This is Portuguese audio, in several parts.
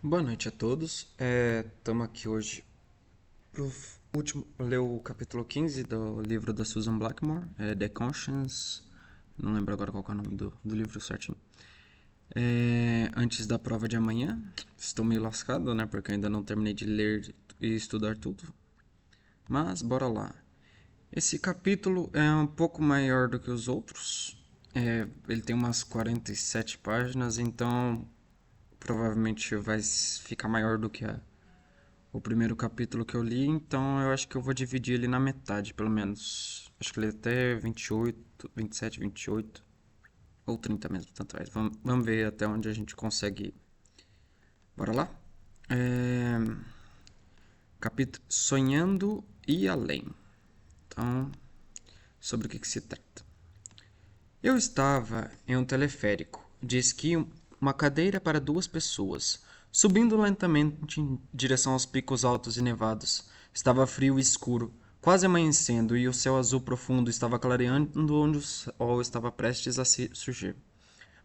Boa noite a todos. Estamos aqui hoje para o último, ler o capítulo 15 do livro da Susan Blackmore, The Conscience. Não lembro agora qual é o nome do livro certinho. Antes da prova de amanhã, estou meio lascado, né? Porque ainda não terminei de ler e estudar tudo. Mas bora lá. Esse capítulo é um pouco maior do que os outros. Ele tem umas 47 páginas, então provavelmente vai ficar maior do que o primeiro capítulo que eu li, então eu acho que eu vou dividir ele na metade, pelo menos. Acho que ele é até 28, 27, 28 ou 30 mesmo, tanto faz. Vamos ver até onde a gente consegue ir. Bora lá? É... Capítulo Sonhando e Além. Então, sobre o que se trata? Eu estava em um teleférico de esqui, uma cadeira para duas pessoas, subindo lentamente em direção aos picos altos e nevados. Estava frio e escuro, quase amanhecendo, e o céu azul profundo estava clareando onde o sol estava prestes a surgir.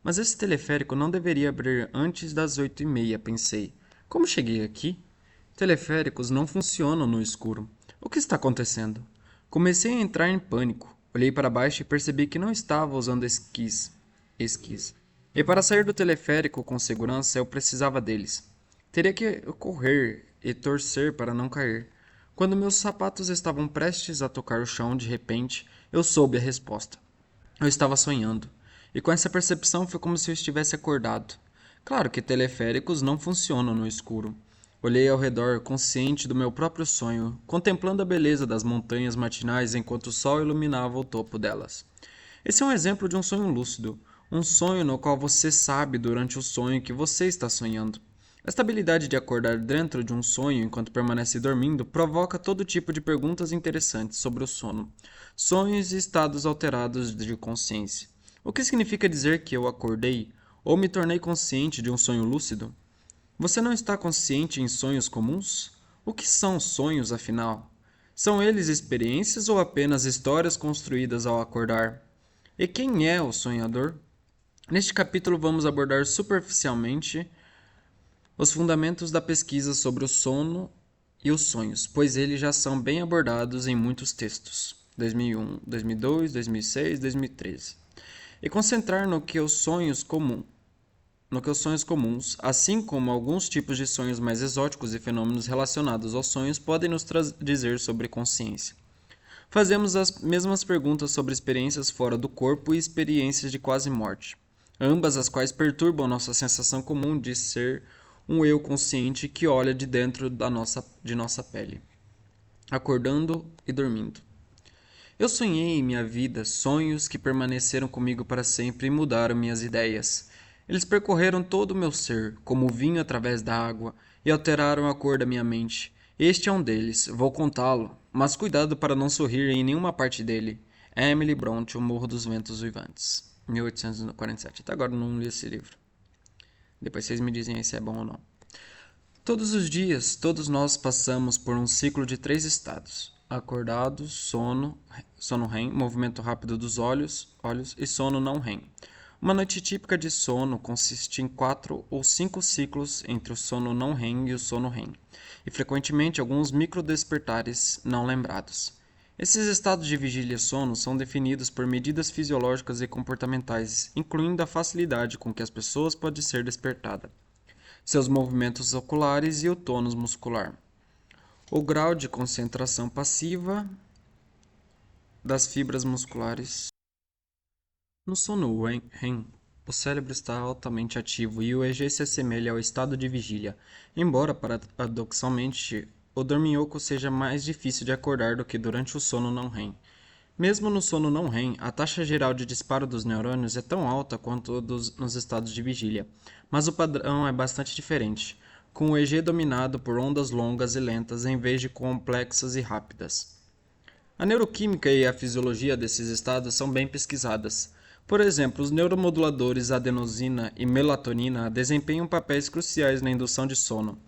Mas esse teleférico não deveria abrir antes das 8h30, pensei. Como cheguei aqui? Teleféricos não funcionam no escuro. O que está acontecendo? Comecei a entrar em pânico. Olhei para baixo e percebi que não estava usando esquis. E para sair do teleférico com segurança, eu precisava deles. Teria que correr e torcer para não cair. Quando meus sapatos estavam prestes a tocar o chão, de repente, eu soube a resposta. Eu estava sonhando. E com essa percepção foi como se eu estivesse acordado. Claro que teleféricos não funcionam no escuro. Olhei ao redor, consciente do meu próprio sonho, contemplando a beleza das montanhas matinais enquanto o sol iluminava o topo delas. Esse é um exemplo de um sonho lúcido, um sonho no qual você sabe durante o sonho que você está sonhando. Esta habilidade de acordar dentro de um sonho enquanto permanece dormindo provoca todo tipo de perguntas interessantes sobre o sono, sonhos e estados alterados de consciência. O que significa dizer que eu acordei ou me tornei consciente de um sonho lúcido? Você não está consciente em sonhos comuns? O que são sonhos, afinal? São eles experiências ou apenas histórias construídas ao acordar? E quem é o sonhador? Neste capítulo, vamos abordar superficialmente os fundamentos da pesquisa sobre o sono e os sonhos, pois eles já são bem abordados em muitos textos. 2001, 2002, 2006, 2013. E concentrar no que os sonhos comuns, assim como alguns tipos de sonhos mais exóticos e fenômenos relacionados aos sonhos, podem nos dizer sobre consciência. Fazemos as mesmas perguntas sobre experiências fora do corpo e experiências de quase morte, ambas as quais perturbam nossa sensação comum de ser um eu consciente que olha de dentro de nossa pele, acordando e dormindo. Eu sonhei em minha vida sonhos que permaneceram comigo para sempre e mudaram minhas ideias. Eles percorreram todo o meu ser, como o vinho através da água, e alteraram a cor da minha mente. Este é um deles, vou contá-lo, mas cuidado para não sorrir em nenhuma parte dele. Emily Brontë, O Morro dos Ventos Uivantes, 1847. Até agora não li esse livro. Depois vocês me dizem aí se é bom ou não. Todos os dias, todos nós passamos por um ciclo de 3 estados: acordado, sono REM, movimento rápido dos olhos e sono não REM. Uma noite típica de sono consiste em 4 ou 5 ciclos entre o sono não REM e o sono REM, e frequentemente alguns microdespertares não lembrados. Esses estados de vigília e sono são definidos por medidas fisiológicas e comportamentais, incluindo a facilidade com que as pessoas podem ser despertadas, seus movimentos oculares e o tônus muscular, o grau de concentração passiva das fibras musculares. No sono REM, o cérebro está altamente ativo e o EG se assemelha ao estado de vigília, embora, paradoxalmente, o dorminhoco seja mais difícil de acordar do que durante o sono não REM. Mesmo no sono não REM, a taxa geral de disparo dos neurônios é tão alta quanto nos estados de vigília, mas o padrão é bastante diferente, com o EG dominado por ondas longas e lentas em vez de complexas e rápidas. A neuroquímica e a fisiologia desses estados são bem pesquisadas. Por exemplo, os neuromoduladores adenosina e melatonina desempenham papéis cruciais na indução de sono.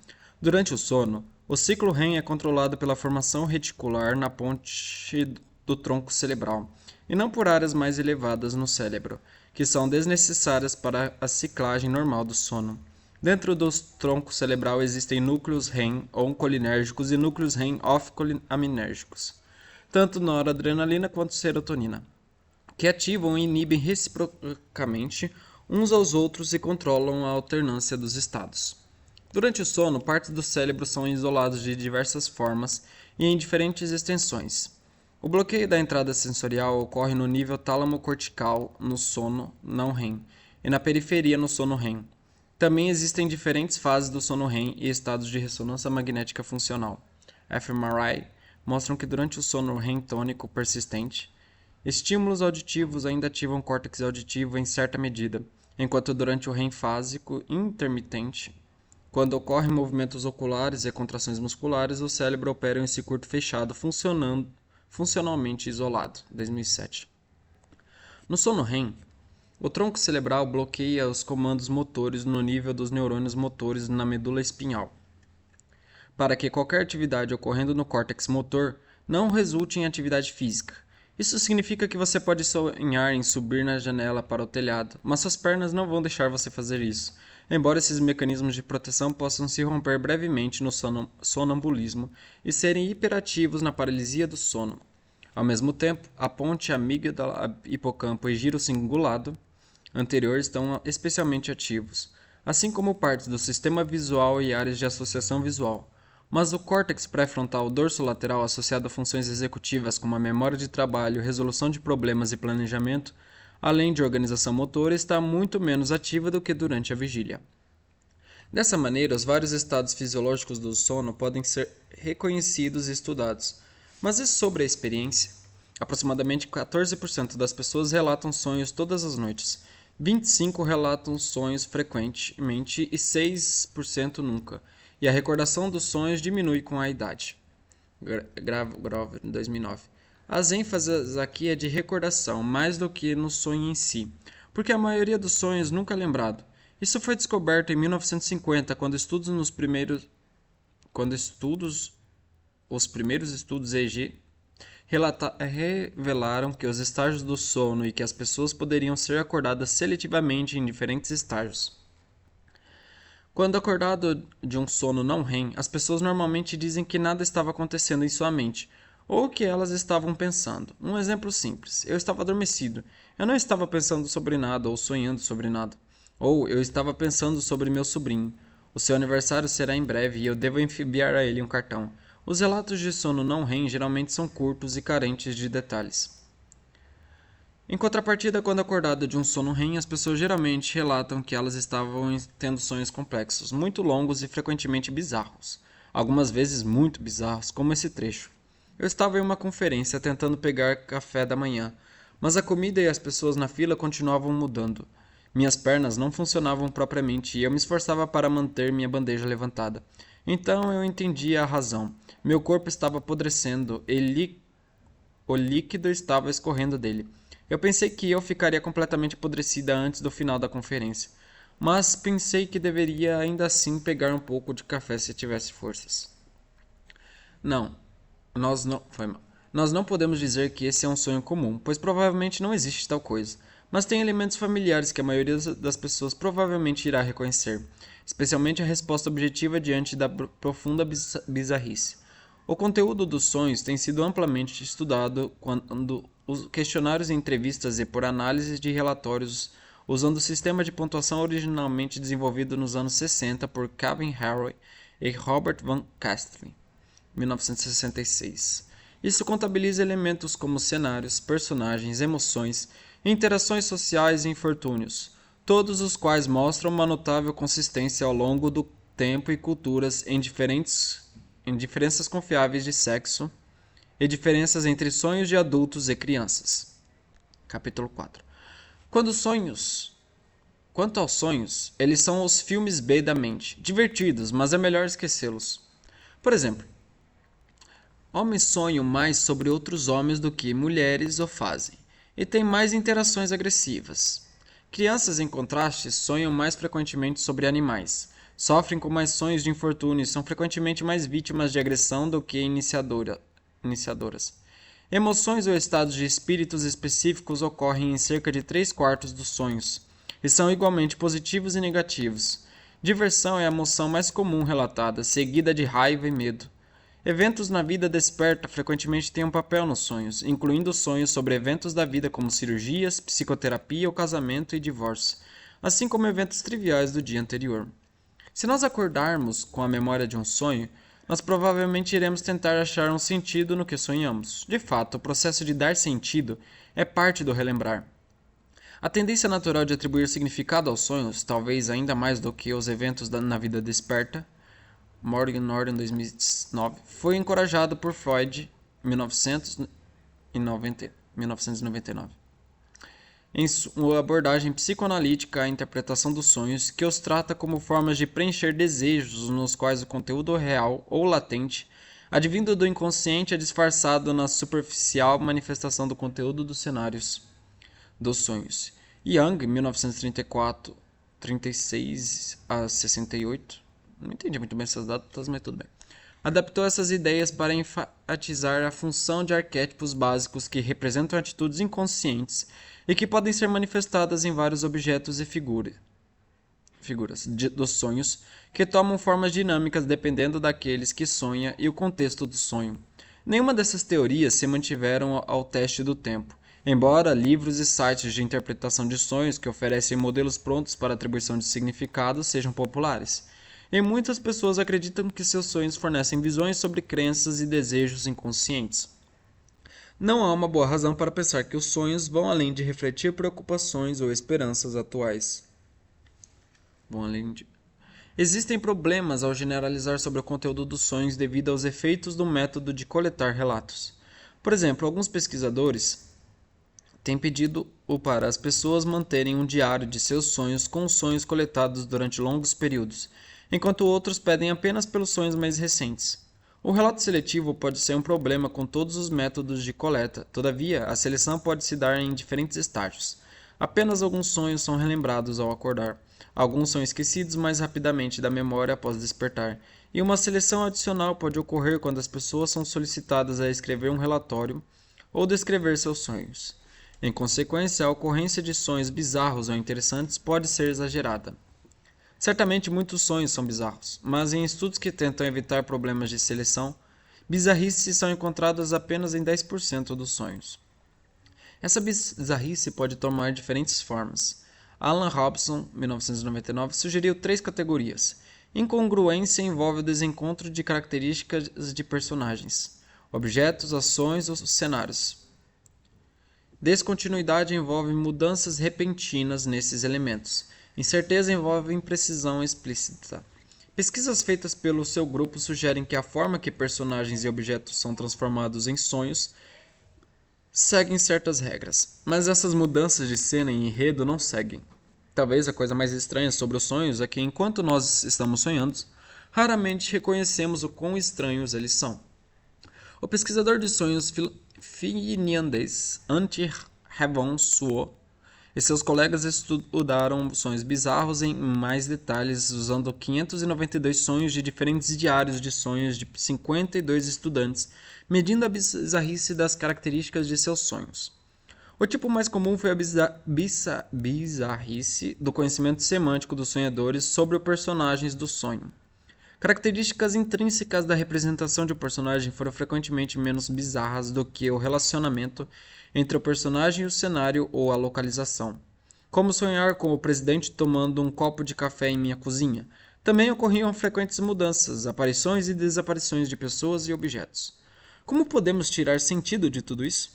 Durante o sono, o ciclo REM é controlado pela formação reticular na ponte do tronco cerebral, e não por áreas mais elevadas no cérebro, que são desnecessárias para a ciclagem normal do sono. Dentro do tronco cerebral existem núcleos REM oncolinérgicos e núcleos REM off-aminérgicos, tanto noradrenalina quanto serotonina, que ativam e inibem reciprocamente uns aos outros e controlam a alternância dos estados. Durante o sono, partes do cérebro são isoladas de diversas formas e em diferentes extensões. O bloqueio da entrada sensorial ocorre no nível tálamo-cortical no sono não REM e na periferia no sono REM. Também existem diferentes fases do sono REM e estados de ressonância magnética funcional. fMRI mostram que durante o sono REM tônico persistente, estímulos auditivos ainda ativam o córtex auditivo em certa medida, enquanto durante o REM fásico intermitente, quando ocorrem movimentos oculares e contrações musculares, o cérebro opera em circuito fechado, funcionalmente isolado. 2007. No sono REM, o tronco cerebral bloqueia os comandos motores no nível dos neurônios motores na medula espinhal, para que qualquer atividade ocorrendo no córtex motor não resulte em atividade física. Isso significa que você pode sonhar em subir na janela para o telhado, mas suas pernas não vão deixar você fazer isso, embora esses mecanismos de proteção possam se romper brevemente no sonambulismo e serem hiperativos na paralisia do sono. Ao mesmo tempo, a ponte amígdala, hipocampo e giro cingulado anterior estão especialmente ativos, assim como partes do sistema visual e áreas de associação visual. Mas o córtex pré-frontal dorsolateral, associado a funções executivas como a memória de trabalho, resolução de problemas e planejamento, além de organização motora, está muito menos ativa do que durante a vigília. Dessa maneira, os vários estados fisiológicos do sono podem ser reconhecidos e estudados. Mas e sobre a experiência? Aproximadamente 14% das pessoas relatam sonhos todas as noites, 25% relatam sonhos frequentemente e 6% nunca. E a recordação dos sonhos diminui com a idade. Grover, 2009. As ênfases aqui é de recordação, mais do que no sonho em si, porque a maioria dos sonhos nunca é lembrado. Isso foi descoberto em 1950, quando os primeiros estudos EEG revelaram que os estágios do sono e que as pessoas poderiam ser acordadas seletivamente em diferentes estágios. Quando acordado de um sono não REM, as pessoas normalmente dizem que nada estava acontecendo em sua mente, ou que elas estavam pensando. Um exemplo simples: eu estava adormecido, eu não estava pensando sobre nada ou sonhando sobre nada. Ou eu estava pensando sobre meu sobrinho. O seu aniversário será em breve e eu devo enviar a ele um cartão. Os relatos de sono não REM geralmente são curtos e carentes de detalhes. Em contrapartida, quando acordado de um sono REM, as pessoas geralmente relatam que elas estavam tendo sonhos complexos, muito longos e frequentemente bizarros. Algumas vezes muito bizarros, como esse trecho. Eu estava em uma conferência tentando pegar café da manhã, mas a comida e as pessoas na fila continuavam mudando. Minhas pernas não funcionavam propriamente e eu me esforçava para manter minha bandeja levantada. Então eu entendi a razão. Meu corpo estava apodrecendo e o líquido estava escorrendo dele. Eu pensei que eu ficaria completamente apodrecida antes do final da conferência, mas pensei que deveria ainda assim pegar um pouco de café se tivesse forças. Não, nós não podemos dizer que esse é um sonho comum, pois provavelmente não existe tal coisa, mas tem elementos familiares que a maioria das pessoas provavelmente irá reconhecer, especialmente a resposta objetiva diante da profunda bizarrice. O conteúdo dos sonhos tem sido amplamente estudado quando os questionários e entrevistas e por análise de relatórios usando o sistema de pontuação originalmente desenvolvido nos anos 60 por Calvin Harry e Robert Van Castle, 1966. Isso contabiliza elementos como cenários, personagens, emoções, interações sociais e infortúnios, todos os quais mostram uma notável consistência ao longo do tempo e culturas em diferenças confiáveis de sexo e diferenças entre sonhos de adultos e crianças. Capítulo 4. Quanto aos sonhos, eles são os filmes B da mente, divertidos, mas é melhor esquecê-los. Por exemplo, homens sonham mais sobre outros homens do que mulheres o fazem, e têm mais interações agressivas. Crianças, em contraste, sonham mais frequentemente sobre animais, sofrem com mais sonhos de infortúnio e são frequentemente mais vítimas de agressão do que iniciadoras. Emoções ou estados de espíritos específicos ocorrem em cerca de 3/4 dos sonhos, e são igualmente positivos e negativos. Diversão é a emoção mais comum relatada, seguida de raiva e medo. Eventos na vida desperta frequentemente têm um papel nos sonhos, incluindo sonhos sobre eventos da vida como cirurgias, psicoterapia ou casamento e divórcio, assim como eventos triviais do dia anterior. Se nós acordarmos com a memória de um sonho, nós provavelmente iremos tentar achar um sentido no que sonhamos. De fato, o processo de dar sentido é parte do relembrar. A tendência natural de atribuir significado aos sonhos, talvez ainda mais do que aos eventos na vida desperta, Morgan Norton 2009, foi encorajado por Freud em 1999. Em sua abordagem psicoanalítica à interpretação dos sonhos, que os trata como formas de preencher desejos nos quais o conteúdo real ou latente, advindo do inconsciente, é disfarçado na superficial manifestação do conteúdo dos cenários dos sonhos. Jung, 1934, 36 a 68, não entendi muito bem essas datas, mas tudo bem, adaptou essas ideias para enfatizar a função de arquétipos básicos que representam atitudes inconscientes e que podem ser manifestadas em vários objetos e figuras dos sonhos, que tomam formas dinâmicas dependendo daqueles que sonha e o contexto do sonho. Nenhuma dessas teorias se mantiveram ao teste do tempo, embora livros e sites de interpretação de sonhos que oferecem modelos prontos para atribuição de significados sejam populares. E muitas pessoas acreditam que seus sonhos fornecem visões sobre crenças e desejos inconscientes. Não há uma boa razão para pensar que os sonhos vão além de refletir preocupações ou esperanças atuais. Existem problemas ao generalizar sobre o conteúdo dos sonhos devido aos efeitos do método de coletar relatos. Por exemplo, alguns pesquisadores têm pedido para as pessoas manterem um diário de seus sonhos com os sonhos coletados durante longos períodos, enquanto outros pedem apenas pelos sonhos mais recentes. O relato seletivo pode ser um problema com todos os métodos de coleta, todavia, a seleção pode se dar em diferentes estágios. Apenas alguns sonhos são relembrados ao acordar, alguns são esquecidos mais rapidamente da memória após despertar, e uma seleção adicional pode ocorrer quando as pessoas são solicitadas a escrever um relatório ou descrever seus sonhos. Em consequência, a ocorrência de sonhos bizarros ou interessantes pode ser exagerada. Certamente muitos sonhos são bizarros, mas em estudos que tentam evitar problemas de seleção, bizarrices são encontradas apenas em 10% dos sonhos. Essa bizarrice pode tomar diferentes formas. Alan Robson, 1999, sugeriu 3 categorias. Incongruência envolve o desencontro de características de personagens, objetos, ações ou cenários. Descontinuidade envolve mudanças repentinas nesses elementos. Incerteza envolve imprecisão explícita. Pesquisas feitas pelo seu grupo sugerem que a forma que personagens e objetos são transformados em sonhos seguem certas regras, mas essas mudanças de cena e enredo não seguem. Talvez a coisa mais estranha sobre os sonhos é que, enquanto nós estamos sonhando, raramente reconhecemos o quão estranhos eles são. O pesquisador de sonhos finlandês Antti Revonsuo e seus colegas estudaram sonhos bizarros em mais detalhes usando 592 sonhos de diferentes diários de sonhos de 52 estudantes, medindo a bizarrice das características de seus sonhos. O tipo mais comum foi a bizarrice do conhecimento semântico dos sonhadores sobre os personagens do sonho. Características intrínsecas da representação de um personagem foram frequentemente menos bizarras do que o relacionamento entre o personagem e o cenário ou a localização. Como sonhar com o presidente tomando um copo de café em minha cozinha. Também ocorriam frequentes mudanças, aparições e desaparições de pessoas e objetos. Como podemos tirar sentido de tudo isso?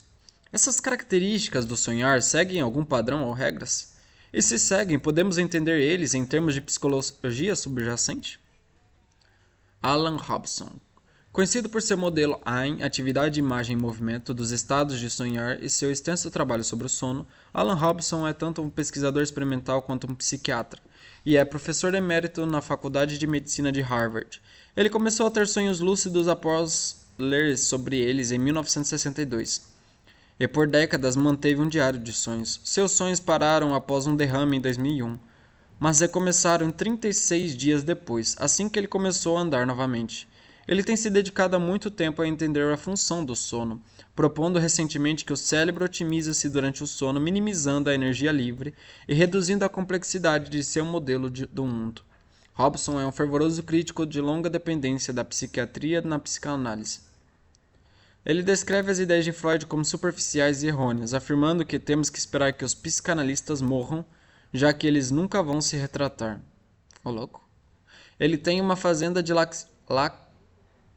Essas características do sonhar seguem algum padrão ou regras? E se seguem, podemos entender eles em termos de psicologia subjacente? Alan Robson. Conhecido por seu modelo AIM, atividade, imagem e movimento, dos estados de sonhar e seu extenso trabalho sobre o sono, Alan Robson é tanto um pesquisador experimental quanto um psiquiatra, e é professor emérito na Faculdade de Medicina de Harvard. Ele começou a ter sonhos lúcidos após ler sobre eles em 1962, e por décadas manteve um diário de sonhos. Seus sonhos pararam após um derrame em 2001, mas recomeçaram 36 dias depois, assim que ele começou a andar novamente. Ele tem se dedicado há muito tempo a entender a função do sono, propondo recentemente que o cérebro otimiza-se durante o sono, minimizando a energia livre e reduzindo a complexidade de seu modelo do mundo. Robson é um fervoroso crítico de longa dependência da psiquiatria na psicanálise. Ele descreve as ideias de Freud como superficiais e errôneas, afirmando que temos que esperar que os psicanalistas morram, já que eles nunca vão se retratar. Ô, louco. Ele tem uma fazenda de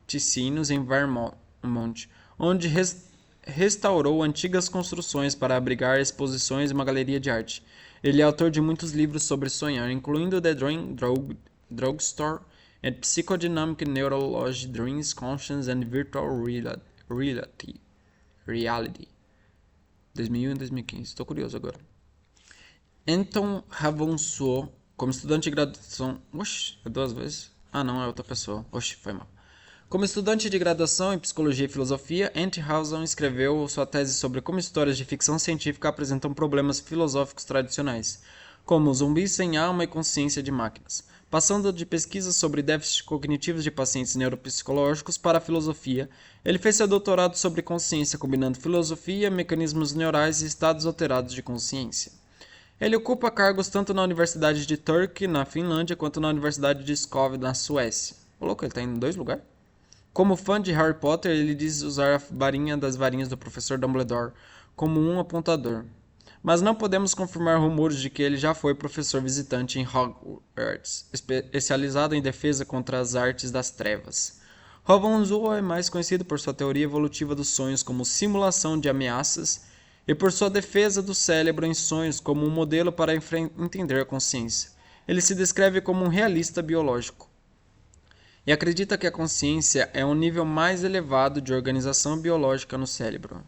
laticínios em Vermont, onde restaurou antigas construções para abrigar exposições e uma galeria de arte. Ele é autor de muitos livros sobre sonhar, incluindo The Dream Drugstore and Psychodynamic Neurology, Dreams, Conscience and Virtual Reality. 2001 e 2015. Estou curioso agora. Anton Ravenswaw, como estudante de graduação... Oxi, é 2 vezes? Ah, não, é outra pessoa. Oxi, foi mal. Como estudante de graduação em Psicologia e Filosofia, Enthusiasm escreveu sua tese sobre como histórias de ficção científica apresentam problemas filosóficos tradicionais, como zumbis sem alma e consciência de máquinas. Passando de pesquisas sobre déficits cognitivos de pacientes neuropsicológicos para a filosofia, ele fez seu doutorado sobre consciência, combinando filosofia, mecanismos neurais e estados alterados de consciência. Ele ocupa cargos tanto na Universidade de Turku, na Finlândia, quanto na Universidade de Skov, na Suécia. Ô, louco, ele está em 2 lugares? Como fã de Harry Potter, ele diz usar a varinha das varinhas do professor Dumbledore como um apontador. Mas não podemos confirmar rumores de que ele já foi professor visitante em Hogwarts, especializado em defesa contra as artes das trevas. Ravenswaw é mais conhecido por sua teoria evolutiva dos sonhos como simulação de ameaças e por sua defesa do cérebro em sonhos como um modelo para entender a consciência. Ele se descreve como um realista biológico e acredita que a consciência é um nível mais elevado de organização biológica no cérebro.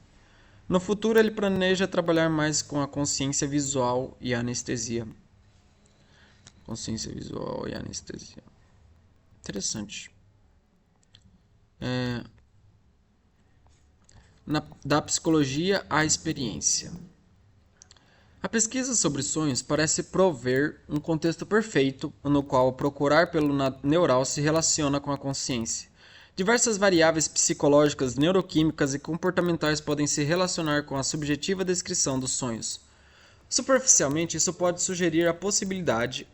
No futuro, ele planeja trabalhar mais com a consciência visual e anestesia. Consciência visual e anestesia. Interessante. Da psicologia à experiência. A pesquisa sobre sonhos parece prover um contexto perfeito no qual procurar pelo neural se relaciona com a consciência. Diversas variáveis psicológicas, neuroquímicas e comportamentais podem se relacionar com a subjetiva descrição dos sonhos. Superficialmente, isso pode sugerir a possibilidade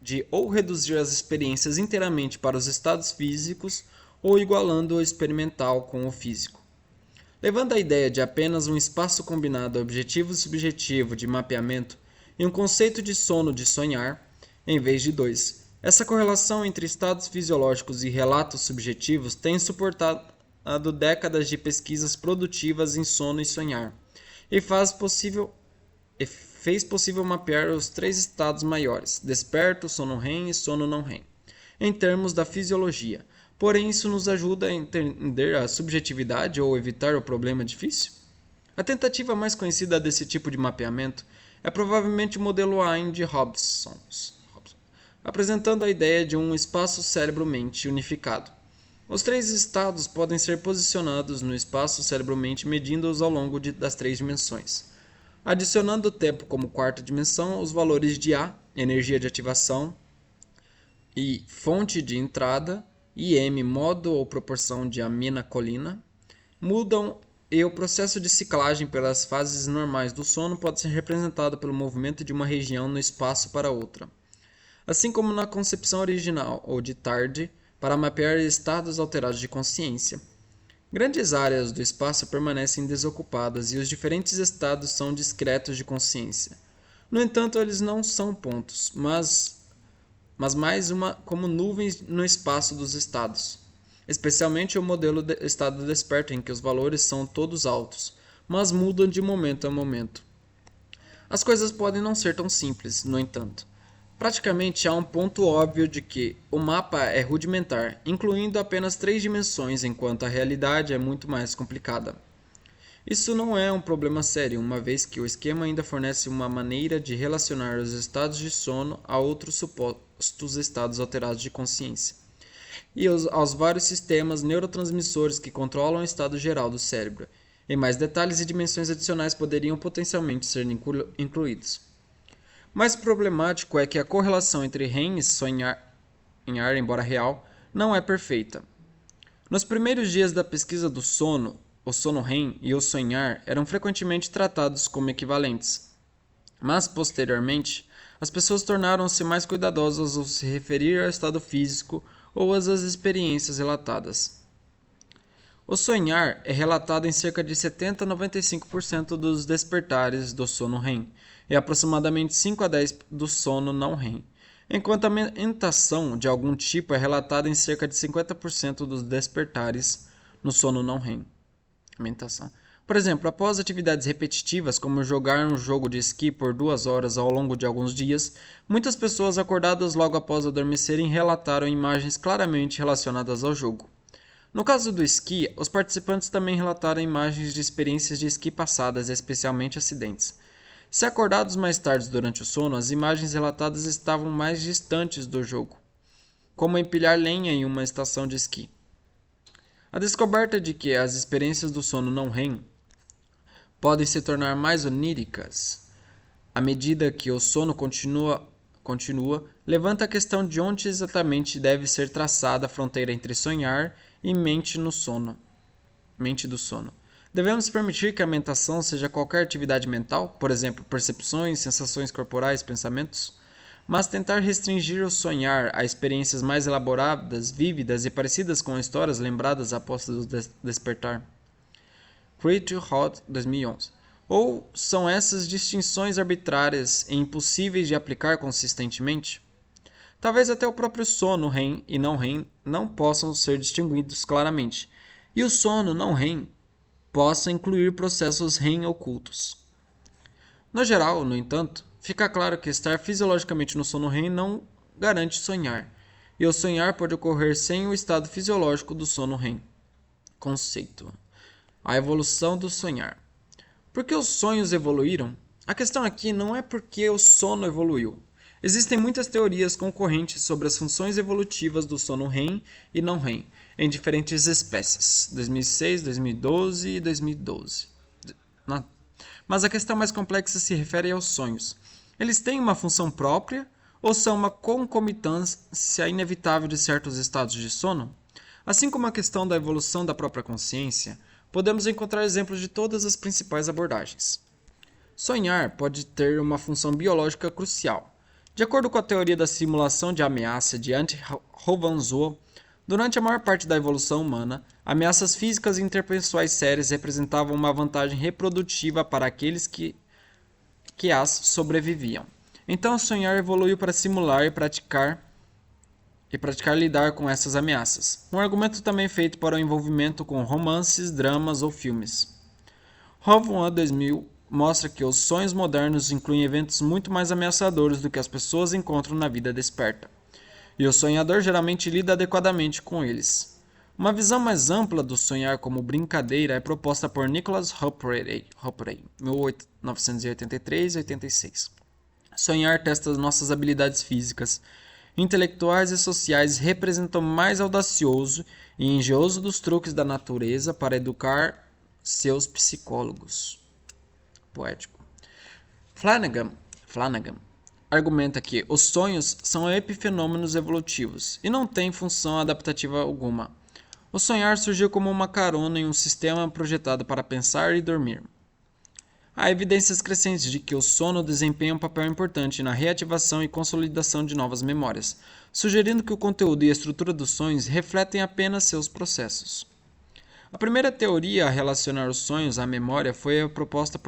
de reduzir as experiências inteiramente para os estados físicos ou igualando o experimental com o físico. Levando a ideia de apenas um espaço combinado objetivo e subjetivo de mapeamento e um conceito de sono de sonhar, em vez de 2. Essa correlação entre estados fisiológicos e relatos subjetivos tem suportado décadas de pesquisas produtivas em sono e sonhar, e fez possível mapear os 3 estados maiores, desperto, sono REM e sono não REM, em termos da fisiologia. Porém, isso nos ajuda a entender a subjetividade ou evitar o problema difícil? A tentativa mais conhecida desse tipo de mapeamento é provavelmente o modelo AIM de Hobson, apresentando a ideia de um espaço cérebro-mente unificado. Os 3 estados podem ser posicionados no espaço cérebro-mente medindo-os ao longo das 3 dimensões. Adicionando o tempo como 4ª dimensão, os valores de A, energia de ativação, e fonte de entrada, e M, modo ou proporção de amina-colina, mudam e o processo de ciclagem pelas fases normais do sono pode ser representado pelo movimento de uma região no espaço para outra. Assim como na concepção original, ou de Tarde, para mapear estados alterados de consciência. Grandes áreas do espaço permanecem desocupadas e os diferentes estados são discretos de consciência. No entanto, eles não são pontos, mas mais como nuvens no espaço dos estados. Especialmente o modelo de estado desperto, em que os valores são todos altos, mas mudam de momento a momento. As coisas podem não ser tão simples, no entanto. Praticamente há um ponto óbvio de que o mapa é rudimentar, incluindo apenas 3 dimensões, enquanto a realidade é muito mais complicada. Isso não é um problema sério, uma vez que o esquema ainda fornece uma maneira de relacionar os estados de sono a outros supostos estados alterados de consciência, e aos vários sistemas neurotransmissores que controlam o estado geral do cérebro. E mais detalhes e dimensões adicionais poderiam potencialmente ser incluídos. Mais problemático é que a correlação entre REM e sonhar, embora real, não é perfeita. Nos primeiros dias da pesquisa do sono, o sono REM e o sonhar eram frequentemente tratados como equivalentes. Mas, posteriormente, As pessoas tornaram-se mais cuidadosas ao se referir ao estado físico ou às experiências relatadas. O sonhar é relatado em cerca de 70 a 95% dos despertares do sono REM e aproximadamente 5 a 10% do sono não REM, enquanto a mentação de algum tipo é relatada em cerca de 50% dos despertares no sono não REM. Mentação. Por exemplo, após atividades repetitivas, como jogar um jogo de esqui por 2 horas ao longo de alguns dias, muitas pessoas acordadas logo após adormecerem relataram imagens claramente relacionadas ao jogo. No caso do esqui, os participantes também relataram imagens de experiências de esqui passadas, especialmente acidentes. Se acordados mais tarde durante o sono, as imagens relatadas estavam mais distantes do jogo, como empilhar lenha em uma estação de esqui. A descoberta de que as experiências do sono não REM podem se tornar mais oníricas à medida que o sono continua, levanta a questão de onde exatamente deve ser traçada a fronteira entre sonhar e mente do sono. Devemos permitir que a mentação seja qualquer atividade mental, por exemplo, percepções, sensações corporais, pensamentos, mas tentar restringir o sonhar a experiências mais elaboradas, vívidas e parecidas com histórias lembradas após o despertar. Creature Hot 2011. Ou são essas distinções arbitrárias e impossíveis de aplicar consistentemente? Talvez até o próprio sono REM e não REM não possam ser distinguidos claramente, e o sono não REM possa incluir processos REM ocultos. No geral, no entanto, fica claro que estar fisiologicamente no sono REM não garante sonhar, e o sonhar pode ocorrer sem o estado fisiológico do sono REM. Conceito: a evolução do sonhar. Por que os sonhos evoluíram? A questão aqui não é porque o sono evoluiu. Existem muitas teorias concorrentes sobre as funções evolutivas do sono REM e não REM em diferentes espécies, 2006, 2012 e 2012. Mas a questão mais complexa se refere aos sonhos. Eles têm uma função própria ou são uma concomitância inevitável de certos estados de sono? Assim como a questão da evolução da própria consciência, podemos encontrar exemplos de todas as principais abordagens. Sonhar pode ter uma função biológica crucial. De acordo com a teoria da simulação de ameaça de Anti-Hovansoo, durante a maior parte da evolução humana, ameaças físicas e interpessoais sérias representavam uma vantagem reprodutiva para aqueles que as sobreviviam. Então, sonhar evoluiu para simular e praticar lidar com essas ameaças. Um argumento também feito para o envolvimento com romances, dramas ou filmes. Hovan 2000 mostra que os sonhos modernos incluem eventos muito mais ameaçadores do que as pessoas encontram na vida desperta, e o sonhador geralmente lida adequadamente com eles. Uma visão mais ampla do sonhar como brincadeira é proposta por Nicholas Hopperey, 1983-86. Sonhar testa nossas habilidades físicas, intelectuais e sociais, representa o mais audacioso e engenhoso dos truques da natureza para educar seus psicólogos. Poético. Flanagan argumenta que os sonhos são epifenômenos evolutivos e não têm função adaptativa alguma. O sonhar surgiu como uma carona em um sistema projetado para pensar e dormir. Há evidências crescentes de que o sono desempenha um papel importante na reativação e consolidação de novas memórias, sugerindo que o conteúdo e a estrutura dos sonhos refletem apenas seus processos. A primeira teoria a relacionar os sonhos à memória foi a proposta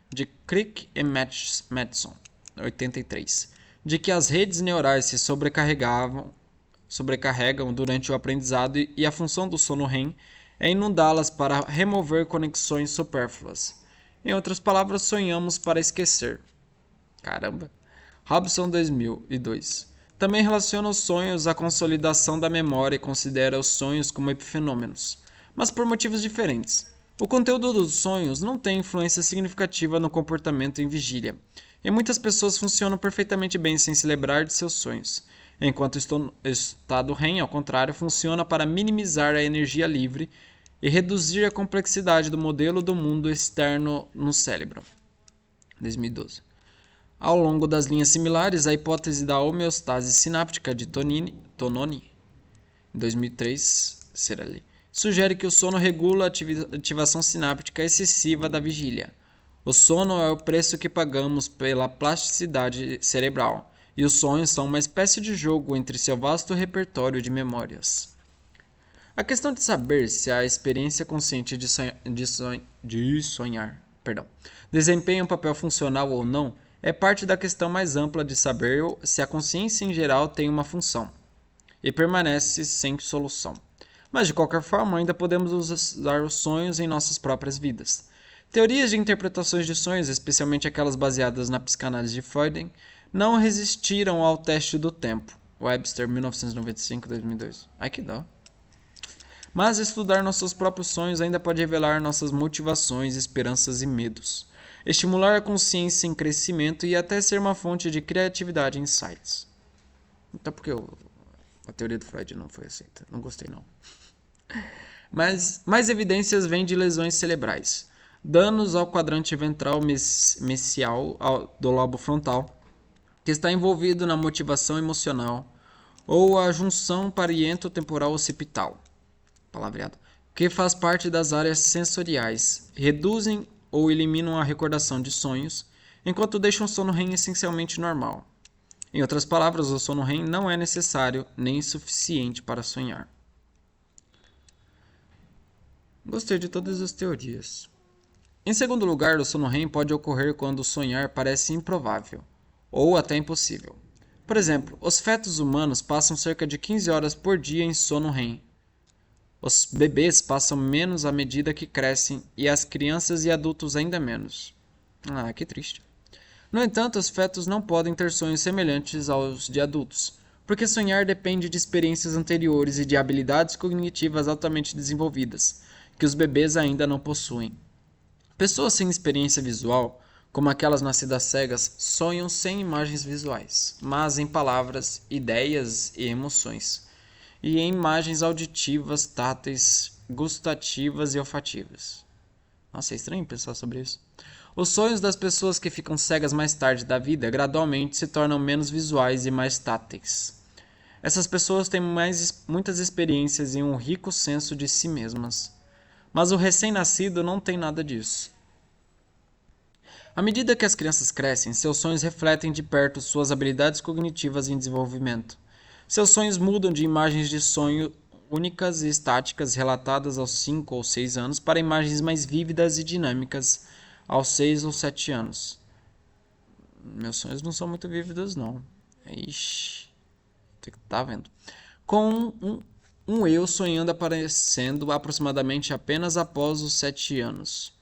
de Crick e Madison, 83, de que as redes neurais se sobrecarregam durante o aprendizado e a função do sono REM é inundá-las para remover conexões supérfluas. Em outras palavras, sonhamos para esquecer. Caramba! Robson 2002 também relaciona os sonhos à consolidação da memória e considera os sonhos como epifenômenos, mas por motivos diferentes. O conteúdo dos sonhos não tem influência significativa no comportamento em vigília, e muitas pessoas funcionam perfeitamente bem sem se lembrar de seus sonhos, enquanto o estado REM, ao contrário, funciona para minimizar a energia livre e reduzir a complexidade do modelo do mundo externo no cérebro. 2012. Ao longo das linhas similares, a hipótese da homeostase sináptica de Tononi, 2003, sugere que o sono regula a ativação sináptica excessiva da vigília. O sono é o preço que pagamos pela plasticidade cerebral, e os sonhos são uma espécie de jogo entre seu vasto repertório de memórias. A questão de saber se a experiência consciente de sonhar, desempenha um papel funcional ou não é parte da questão mais ampla de saber se a consciência em geral tem uma função e permanece sem solução. Mas de qualquer forma, ainda podemos usar os sonhos em nossas próprias vidas. Teorias de interpretações de sonhos, especialmente aquelas baseadas na psicanálise de Freud, não resistiram ao teste do tempo. Webster, 1995-2002. Ai, que dó. Mas estudar nossos próprios sonhos ainda pode revelar nossas motivações, esperanças e medos, estimular a consciência em crescimento e até ser uma fonte de criatividade e insights. Então por que a teoria do Freud não foi aceita? Não gostei não. Mas mais evidências vêm de lesões cerebrais, danos ao quadrante ventral mesial do lobo frontal, que está envolvido na motivação emocional, ou a junção pariento-temporal occipital, palavreado, que faz parte das áreas sensoriais, reduzem ou eliminam a recordação de sonhos, enquanto deixam o sono REM essencialmente normal. Em outras palavras, o sono REM não é necessário nem suficiente para sonhar. Gostei de todas as teorias. Em segundo lugar, o sono REM pode ocorrer quando sonhar parece improvável, ou até impossível. Por exemplo, os fetos humanos passam cerca de 15 horas por dia em sono REM. Os bebês passam menos à medida que crescem e as crianças e adultos ainda menos. Ah, que triste. No entanto, os fetos não podem ter sonhos semelhantes aos de adultos, porque sonhar depende de experiências anteriores e de habilidades cognitivas altamente desenvolvidas, que os bebês ainda não possuem. Pessoas sem experiência visual, como aquelas nascidas cegas, sonham sem imagens visuais, mas em palavras, ideias e emoções, e em imagens auditivas, táteis, gustativas e olfativas. Nossa, é estranho pensar sobre isso. Os sonhos das pessoas que ficam cegas mais tarde da vida gradualmente se tornam menos visuais e mais táteis. Essas pessoas têm muitas experiências e um rico senso de si mesmas. Mas o recém-nascido não tem nada disso. À medida que as crianças crescem, seus sonhos refletem de perto suas habilidades cognitivas em desenvolvimento. Seus sonhos mudam de imagens de sonho únicas e estáticas relatadas aos 5 ou 6 anos para imagens mais vívidas e dinâmicas aos 6 ou 7 anos. Meus sonhos não são muito vívidos, não. Ixi, tá vendo? Com um eu sonhando aparecendo aproximadamente apenas após os 7 anos.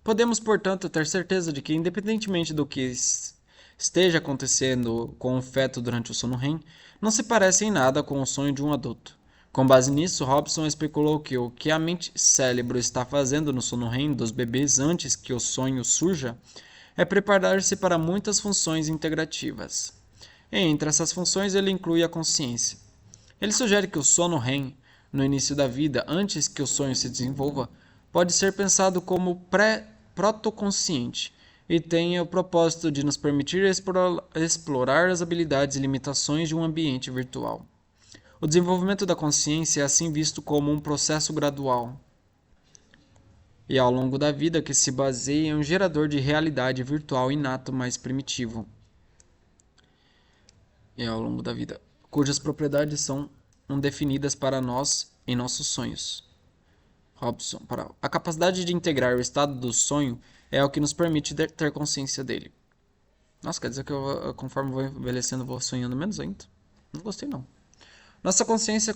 Podemos, portanto, ter certeza de que, independentemente do que esteja acontecendo com o feto durante o sono REM, não se parece em nada com o sonho de um adulto. Com base nisso, Robson especulou que o que a mente-cérebro está fazendo no sono REM dos bebês antes que o sonho surja é preparar-se para muitas funções integrativas. E entre essas funções, ele inclui a consciência. Ele sugere que o sono REM, no início da vida, antes que o sonho se desenvolva, pode ser pensado como protoconsciente e tem o propósito de nos permitir explorar as habilidades e limitações de um ambiente virtual. O desenvolvimento da consciência é assim visto como um processo gradual e ao longo da vida que se baseia em um gerador de realidade virtual inato mais primitivo. E ao longo da vida, cujas propriedades são definidas para nós em nossos sonhos. Robson, a capacidade de integrar o estado do sonho é o que nos permite ter consciência dele. Nossa, quer dizer que eu, conforme vou envelhecendo, vou sonhando menos ainda? Não gostei, não. Nossa consciência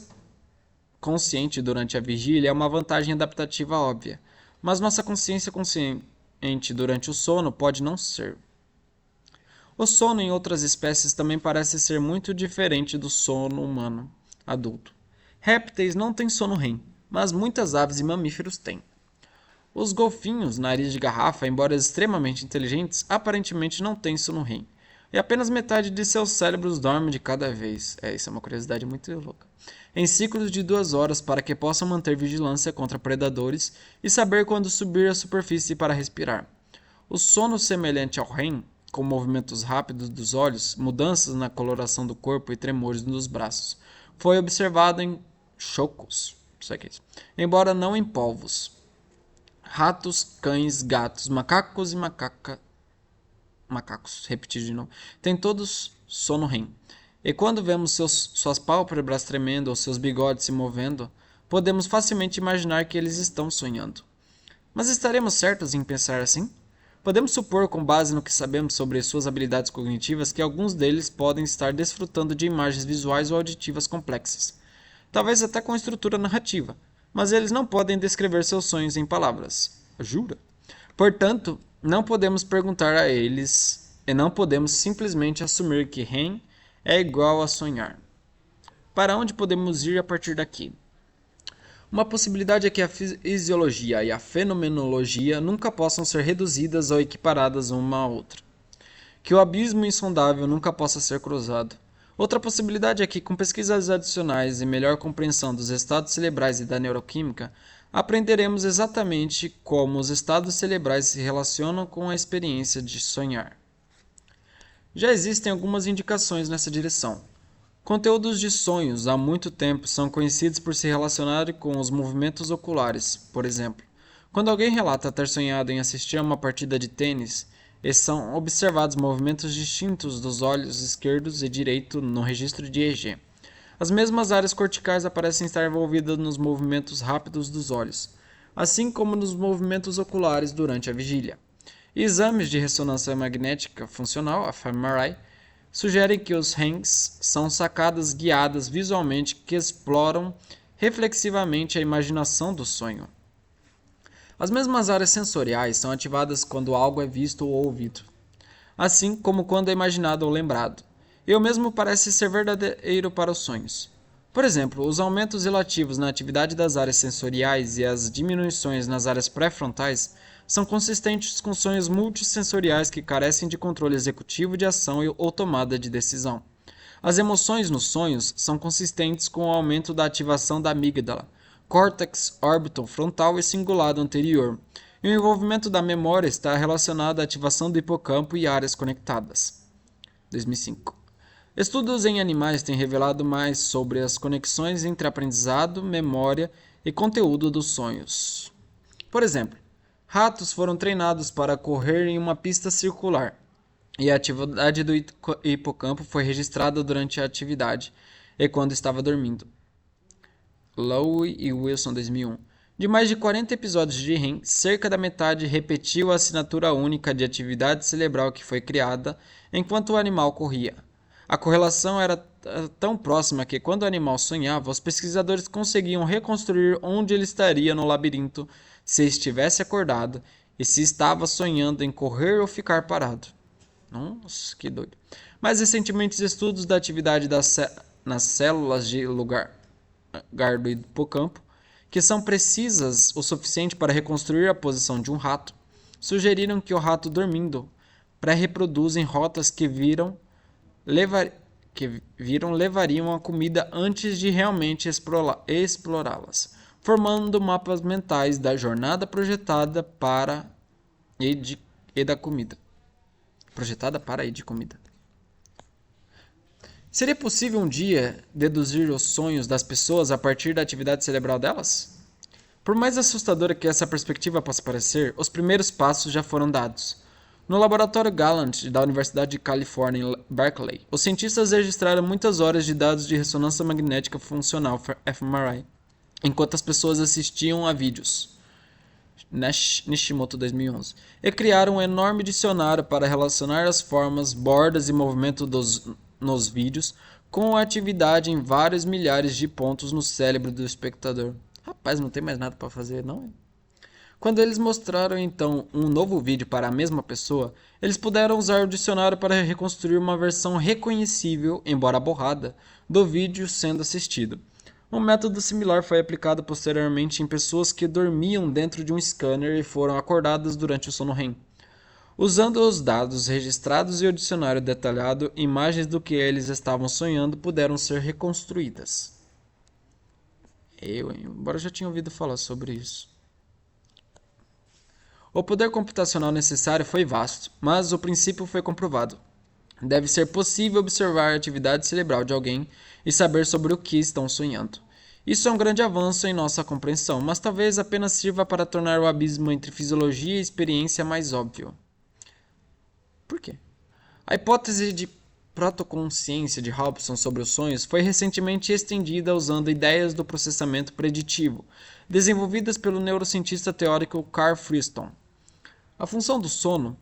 consciente durante a vigília é uma vantagem adaptativa óbvia, mas nossa consciência consciente durante o sono pode não ser. O sono em outras espécies também parece ser muito diferente do sono humano adulto. Répteis não têm sono REM, mas muitas aves e mamíferos têm. Os golfinhos, nariz de garrafa, embora extremamente inteligentes, aparentemente não têm sono REM. E apenas metade de seus cérebros dorme de cada vez. Isso é uma curiosidade muito louca. Em ciclos de 2 horas para que possam manter vigilância contra predadores e saber quando subir à superfície para respirar. O sono semelhante ao REM, com movimentos rápidos dos olhos, mudanças na coloração do corpo e tremores nos braços, foi observado em chocos, embora não em polvos. ratos, cães, gatos, macacos e macacos, repetir de novo, têm todos sono REM. E quando vemos suas pálpebras tremendo ou seus bigodes se movendo, podemos facilmente imaginar que eles estão sonhando. Mas estaremos certos em pensar assim? Podemos supor, com base no que sabemos sobre suas habilidades cognitivas, que alguns deles podem estar desfrutando de imagens visuais ou auditivas complexas, talvez até com estrutura narrativa, mas eles não podem descrever seus sonhos em palavras. Jura? Portanto, não podemos perguntar a eles e não podemos simplesmente assumir que REM é igual a sonhar. Para onde podemos ir a partir daqui? Uma possibilidade é que a fisiologia e a fenomenologia nunca possam ser reduzidas ou equiparadas uma à outra. Que o abismo insondável nunca possa ser cruzado. Outra possibilidade é que, com pesquisas adicionais e melhor compreensão dos estados cerebrais e da neuroquímica, aprenderemos exatamente como os estados cerebrais se relacionam com a experiência de sonhar. Já existem algumas indicações nessa direção. Conteúdos de sonhos há muito tempo são conhecidos por se relacionarem com os movimentos oculares, por exemplo. Quando alguém relata ter sonhado em assistir a uma partida de tênis, são observados movimentos distintos dos olhos esquerdos e direito no registro de EEG. As mesmas áreas corticais aparecem estar envolvidas nos movimentos rápidos dos olhos, assim como nos movimentos oculares durante a vigília. Exames de ressonância magnética funcional, a fMRI, sugerem que os REMs são sacadas guiadas visualmente que exploram reflexivamente a imaginação do sonho. As mesmas áreas sensoriais são ativadas quando algo é visto ou ouvido, assim como quando é imaginado ou lembrado. E o mesmo parece ser verdadeiro para os sonhos. Por exemplo, os aumentos relativos na atividade das áreas sensoriais e as diminuições nas áreas pré-frontais são consistentes com sonhos multissensoriais que carecem de controle executivo de ação ou tomada de decisão. As emoções nos sonhos são consistentes com o aumento da ativação da amígdala, córtex órbital frontal e cingulado anterior, e o envolvimento da memória está relacionado à ativação do hipocampo e áreas conectadas. 2005. Estudos em animais têm revelado mais sobre as conexões entre aprendizado, memória e conteúdo dos sonhos. Por exemplo, ratos foram treinados para correr em uma pista circular, e a atividade do hipocampo foi registrada durante a atividade e quando estava dormindo. Lowe e Wilson, 2001. De mais de 40 episódios de REM, cerca da metade repetiu a assinatura única de atividade cerebral que foi criada enquanto o animal corria. A correlação era tão próxima que, quando o animal sonhava, os pesquisadores conseguiam reconstruir onde ele estaria no labirinto se estivesse acordado e se estava sonhando em correr ou ficar parado. Nossa, que doido. Mais recentemente, estudos da atividade nas células de lugar do hipocampo, que são precisas o suficiente para reconstruir a posição de um rato, sugeriram que o rato dormindo pré-reproduzem rotas que viram levariam a comida antes de realmente explorá-las, formando mapas mentais da jornada projetada para e da comida. Projetada para e de comida. Seria possível um dia deduzir os sonhos das pessoas a partir da atividade cerebral delas? Por mais assustadora que essa perspectiva possa parecer, os primeiros passos já foram dados. No laboratório Gallant da Universidade de Califórnia em Berkeley, os cientistas registraram muitas horas de dados de ressonância magnética funcional fMRI, enquanto as pessoas assistiam a vídeos. Nishimoto, 2011, e criaram um enorme dicionário para relacionar as formas, bordas e movimento nos vídeos com a atividade em vários milhares de pontos no cérebro do espectador. Rapaz, não tem mais nada para fazer, não? Quando eles mostraram então um novo vídeo para a mesma pessoa, eles puderam usar o dicionário para reconstruir uma versão reconhecível, embora borrada, do vídeo sendo assistido. Um método similar foi aplicado posteriormente em pessoas que dormiam dentro de um scanner e foram acordadas durante o sono REM. Usando os dados registrados e o dicionário detalhado, imagens do que eles estavam sonhando puderam ser reconstruídas. Embora eu já tinha ouvido falar sobre isso. O poder computacional necessário foi vasto, mas o princípio foi comprovado. Deve ser possível observar a atividade cerebral de alguém e saber sobre o que estão sonhando. Isso é um grande avanço em nossa compreensão, mas talvez apenas sirva para tornar o abismo entre fisiologia e experiência mais óbvio. Por quê? A hipótese de protoconsciência de Hobson sobre os sonhos foi recentemente estendida usando ideias do processamento preditivo, desenvolvidas pelo neurocientista teórico Carl Friston. A função do sono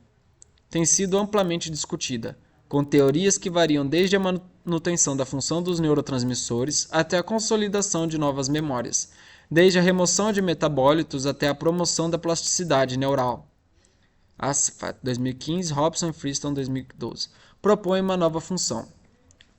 tem sido amplamente discutida, com teorias que variam desde a manutenção da função dos neurotransmissores até a consolidação de novas memórias, desde a remoção de metabólitos até a promoção da plasticidade neural. 2015, Hobson e Friston, 2012, propõe uma nova função.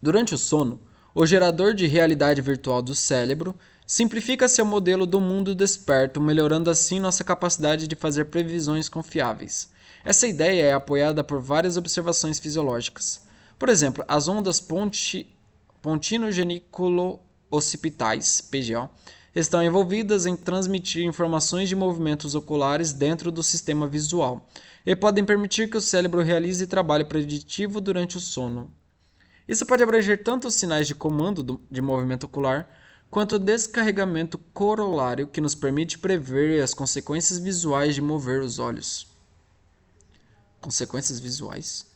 Durante o sono, o gerador de realidade virtual do cérebro simplifica seu modelo do mundo desperto, melhorando assim nossa capacidade de fazer previsões confiáveis. Essa ideia é apoiada por várias observações fisiológicas. Por exemplo, as ondas pontinogeniculo-occipitais, PGO, estão envolvidas em transmitir informações de movimentos oculares dentro do sistema visual e podem permitir que o cérebro realize trabalho preditivo durante o sono. Isso pode abranger tanto os sinais de comando de movimento ocular, quanto o descarregamento corolário que nos permite prever as consequências visuais de mover os olhos. Consequências visuais?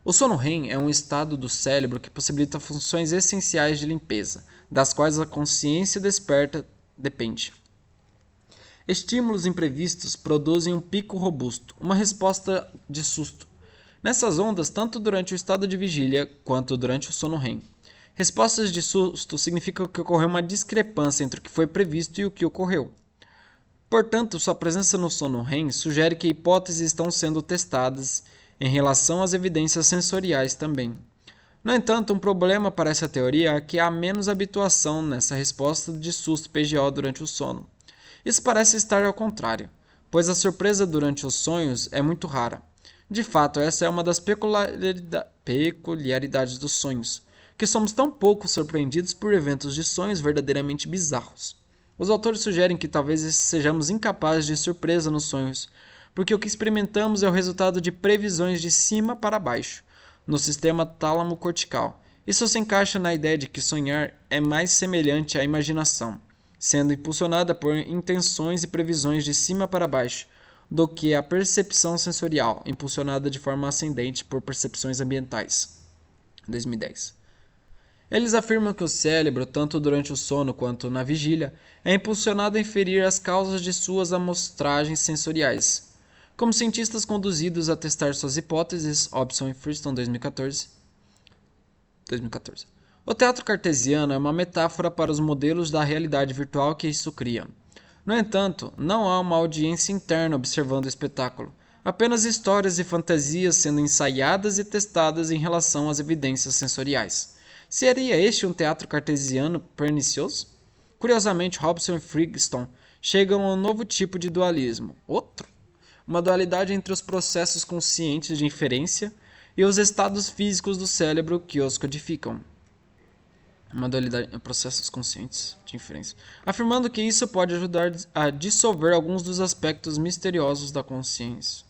O sono REM é um estado do cérebro que possibilita funções essenciais de limpeza, das quais a consciência desperta depende. Estímulos imprevistos produzem um pico robusto, uma resposta de susto. Nessas ondas, tanto durante o estado de vigília quanto durante o sono REM. Respostas de susto significam que ocorreu uma discrepância entre o que foi previsto e o que ocorreu. Portanto, sua presença no sono REM sugere que hipóteses estão sendo testadas em relação às evidências sensoriais também. No entanto, um problema para essa teoria é que há menos habituação nessa resposta de susto PGO durante o sono. Isso parece estar ao contrário, pois a surpresa durante os sonhos é muito rara. De fato, essa é uma das peculiaridades dos sonhos, que somos tão pouco surpreendidos por eventos de sonhos verdadeiramente bizarros. Os autores sugerem que talvez sejamos incapazes de surpresa nos sonhos, porque o que experimentamos é o resultado de previsões de cima para baixo, no sistema tálamo-cortical. Isso se encaixa na ideia de que sonhar é mais semelhante à imaginação, sendo impulsionada por intenções e previsões de cima para baixo, do que a percepção sensorial, impulsionada de forma ascendente por percepções ambientais. 2010. Eles afirmam que o cérebro, tanto durante o sono quanto na vigília, é impulsionado a inferir as causas de suas amostragens sensoriais. Como cientistas conduzidos a testar suas hipóteses, Hobson e Friston, 2014. O teatro cartesiano é uma metáfora para os modelos da realidade virtual que isso cria. No entanto, não há uma audiência interna observando o espetáculo, apenas histórias e fantasias sendo ensaiadas e testadas em relação às evidências sensoriais. Seria este um teatro cartesiano pernicioso? Curiosamente, Hobson e Friston chegam a um novo tipo de dualismo. Uma dualidade entre os processos conscientes de inferência e os estados físicos do cérebro que os codificam. Uma dualidade em processos conscientes de inferência. Afirmando que isso pode ajudar a dissolver alguns dos aspectos misteriosos da consciência.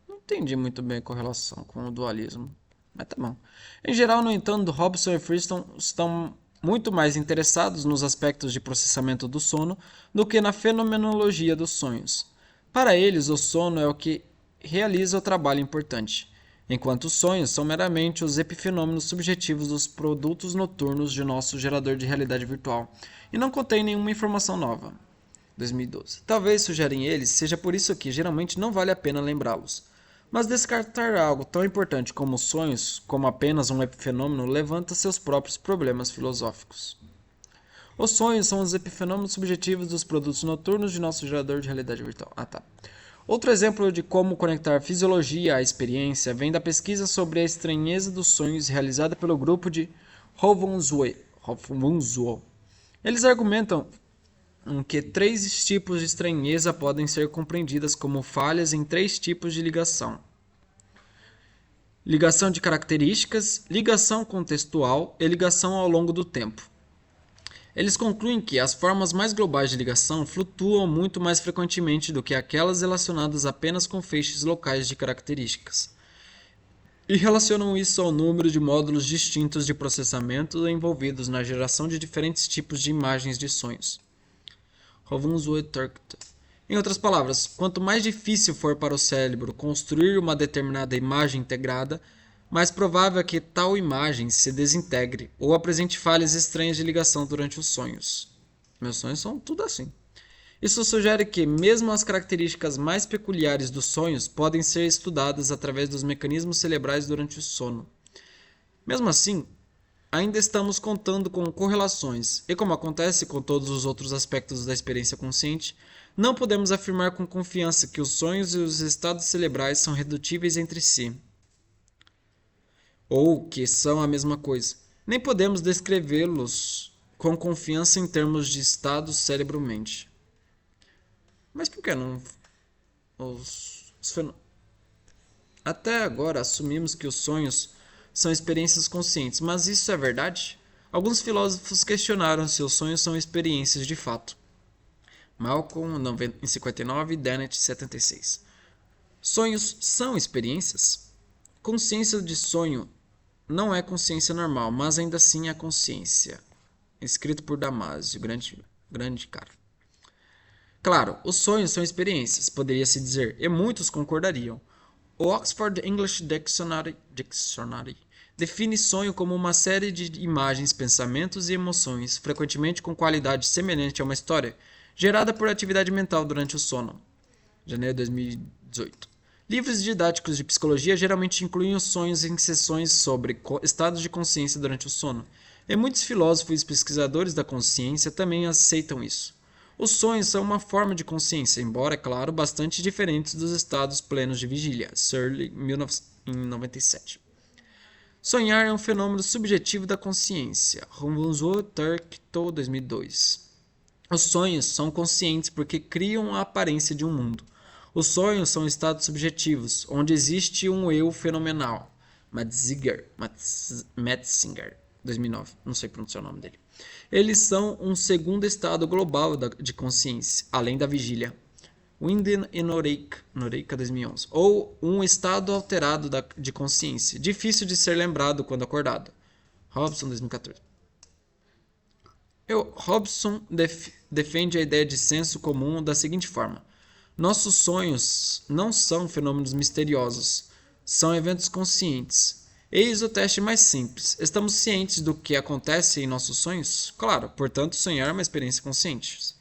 Não entendi muito bem a correlação com o dualismo, mas tá bom. Em geral, no entanto, Hobson e Friston estão muito mais interessados nos aspectos de processamento do sono do que na fenomenologia dos sonhos. Para eles, o sono é o que realiza o trabalho importante, enquanto os sonhos são meramente os epifenômenos subjetivos dos produtos noturnos de nosso gerador de realidade virtual, e não contém nenhuma informação nova. 2012. Talvez, sugerem eles, seja por isso que geralmente não vale a pena lembrá-los. Mas descartar algo tão importante como os sonhos, como apenas um epifenômeno, levanta seus próprios problemas filosóficos. Os sonhos são os epifenômenos subjetivos dos produtos noturnos de nosso gerador de realidade virtual. Outro exemplo de como conectar fisiologia à experiência vem da pesquisa sobre a estranheza dos sonhos realizada pelo grupo de Hovonzuo. Eles argumentam que 3 tipos de estranheza podem ser compreendidas como falhas em 3 tipos de ligação. Ligação de características, ligação contextual e ligação ao longo do tempo. Eles concluem que as formas mais globais de ligação flutuam muito mais frequentemente do que aquelas relacionadas apenas com feixes locais de características. e relacionam isso ao número de módulos distintos de processamento envolvidos na geração de diferentes tipos de imagens de sonhos. Em outras palavras, quanto mais difícil for para o cérebro construir uma determinada imagem integrada, mais provável é que tal imagem se desintegre ou apresente falhas estranhas de ligação durante os sonhos. Meus sonhos são tudo assim. Isso sugere que, mesmo as características mais peculiares dos sonhos podem ser estudadas através dos mecanismos cerebrais durante o sono. Mesmo assim, ainda estamos contando com correlações, e como acontece com todos os outros aspectos da experiência consciente, não podemos afirmar com confiança que os sonhos e os estados cerebrais são redutíveis entre si, ou que são a mesma coisa. Nem podemos descrevê-los com confiança em termos de estado cérebro-mente. Mas por que não? Até agora assumimos que os sonhos são experiências conscientes, mas isso é verdade? Alguns filósofos questionaram se os sonhos são experiências de fato. Malcolm, em 59, e Dennett, 76. Sonhos são experiências? Consciência de sonho não é consciência normal, mas ainda assim é consciência. Escrito por Damasio, grande cara. Claro, os sonhos são experiências, poderia-se dizer, e muitos concordariam. O Oxford English Dictionary define sonho como uma série de imagens, pensamentos e emoções, frequentemente com qualidade semelhante a uma história, gerada por atividade mental durante o sono. Janeiro de 2018. Livros didáticos de psicologia geralmente incluem os sonhos em sessões sobre estados de consciência durante o sono, e muitos filósofos e pesquisadores da consciência também aceitam isso. Os sonhos são uma forma de consciência, embora, é claro, bastante diferentes dos estados plenos de vigília. Searle, 1997. Sonhar é um fenômeno subjetivo da consciência. Ronvonzo, Turk, 2002. Os sonhos são conscientes porque criam a aparência de um mundo. Os sonhos são estados subjetivos, onde existe um eu fenomenal. Metzinger, 2009, não sei pronunciar o nome dele. Eles são um segundo estado global de consciência, além da vigília. Winden e Noreika 2011. Ou um estado alterado de consciência, difícil de ser lembrado quando acordado. Robson, 2014. Robson defende a ideia de senso comum da seguinte forma. Nossos sonhos não são fenômenos misteriosos, são eventos conscientes. Eis o teste mais simples. Estamos cientes do que acontece em nossos sonhos? Claro, portanto, sonhar é uma experiência consciente.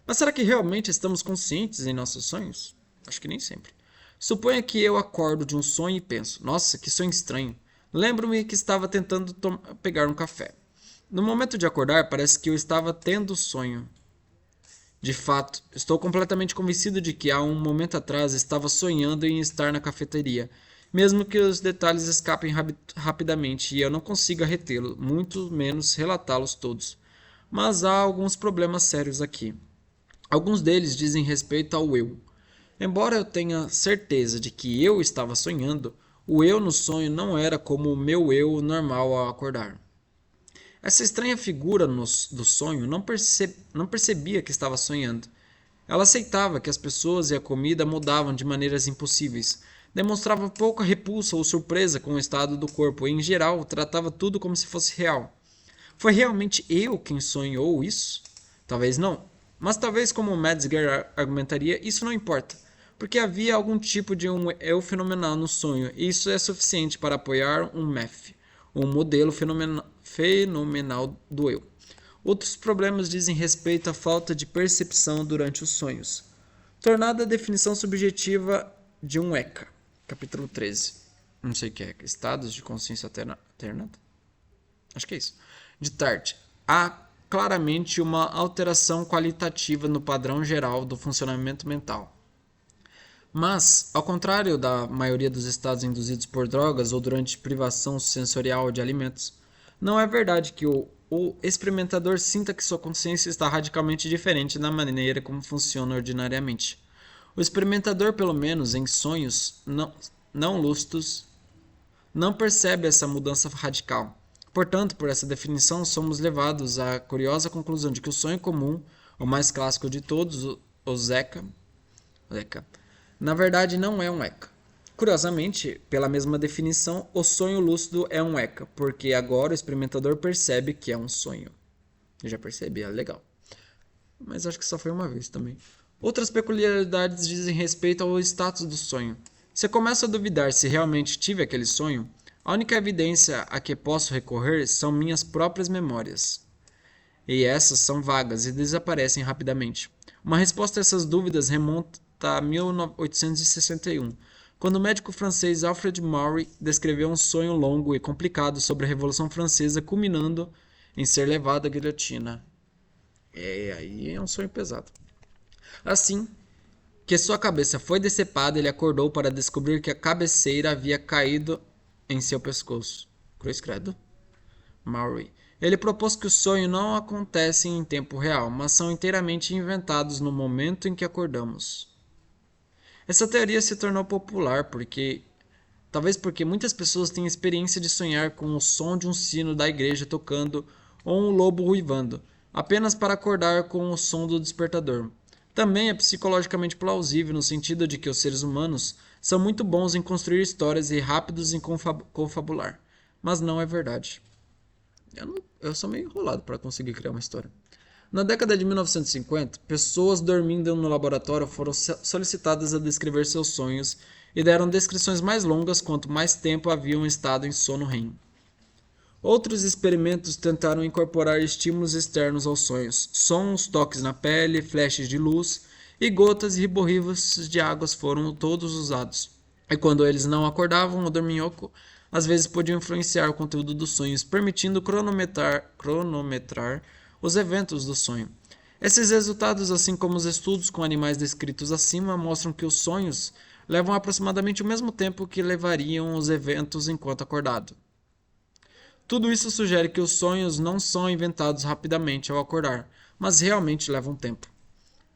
Mas será que realmente estamos conscientes em nossos sonhos? Acho que nem sempre. Suponha que eu acordo de um sonho e penso, nossa, que sonho estranho. Lembro-me que estava tentando pegar um café. No momento de acordar, parece que eu estava tendo sonho. De fato, estou completamente convencido de que há um momento atrás estava sonhando em estar na cafeteria, mesmo que os detalhes escapem rapidamente e eu não consiga retê-los, muito menos relatá-los todos. Mas há alguns problemas sérios aqui. Alguns deles dizem respeito ao eu. Embora eu tenha certeza de que eu estava sonhando, o eu no sonho não era como o meu eu normal ao acordar. Essa estranha figura do sonho não percebia que estava sonhando. Ela aceitava que as pessoas e a comida mudavam de maneiras impossíveis, demonstrava pouca repulsa ou surpresa com o estado do corpo e, em geral, tratava tudo como se fosse real. Foi realmente eu quem sonhou isso? Talvez não. Mas talvez, como Metzger argumentaria, isso não importa, porque havia algum tipo de um eu fenomenal no sonho, e isso é suficiente para apoiar um MEF, um modelo fenomenal do eu. Outros problemas dizem respeito à falta de percepção durante os sonhos, tornada a definição subjetiva de um ECA. Capítulo 13. Não sei o que é. Estados de consciência alternada? Acho que é isso. De Tart. Há claramente uma alteração qualitativa no padrão geral do funcionamento mental. Mas, ao contrário da maioria dos estados induzidos por drogas ou durante privação sensorial de alimentos, não é verdade que o experimentador sinta que sua consciência está radicalmente diferente da maneira como funciona ordinariamente. O experimentador, pelo menos em sonhos não lúcidos, não percebe essa mudança radical. Portanto, por essa definição, somos levados à curiosa conclusão de que o sonho comum, o mais clássico de todos, o ECA, na verdade não é um ECA. Curiosamente, pela mesma definição, o sonho lúcido é um ECA, porque agora o experimentador percebe que é um sonho. Eu já percebi, é legal. Mas acho que só foi uma vez também. Outras peculiaridades dizem respeito ao status do sonho. Se eu começo a duvidar se realmente tive aquele sonho, a única evidência a que posso recorrer são minhas próprias memórias. E essas são vagas e desaparecem rapidamente. Uma resposta a essas dúvidas remonta a 1861, quando o médico francês Alfred Maury descreveu um sonho longo e complicado sobre a Revolução Francesa, culminando em ser levado à guilhotina. Aí é um sonho pesado. Assim que sua cabeça foi decepada, ele acordou para descobrir que a cabeceira havia caído em seu pescoço. Cruz credo. Maury. Ele propôs que os sonhos não acontecem em tempo real, mas são inteiramente inventados no momento em que acordamos. Essa teoria se tornou popular talvez porque muitas pessoas têm experiência de sonhar com o som de um sino da igreja tocando ou um lobo uivando, apenas para acordar com o som do despertador. Também é psicologicamente plausível no sentido de que os seres humanos são muito bons em construir histórias e rápidos em confabular, mas não é verdade. Eu sou meio enrolado para conseguir criar uma história. Na década de 1950, pessoas dormindo no laboratório foram solicitadas a descrever seus sonhos e deram descrições mais longas quanto mais tempo haviam estado em sono REM. Outros experimentos tentaram incorporar estímulos externos aos sonhos. Sons, toques na pele, flashes de luz e gotas e riborrivos de águas foram todos usados. E quando eles não acordavam, o dorminhoco às vezes podia influenciar o conteúdo dos sonhos, permitindo cronometrar os eventos do sonho. Esses resultados, assim como os estudos com animais descritos acima, mostram que os sonhos levam aproximadamente o mesmo tempo que levariam os eventos enquanto acordado. Tudo isso sugere que os sonhos não são inventados rapidamente ao acordar, mas realmente levam tempo.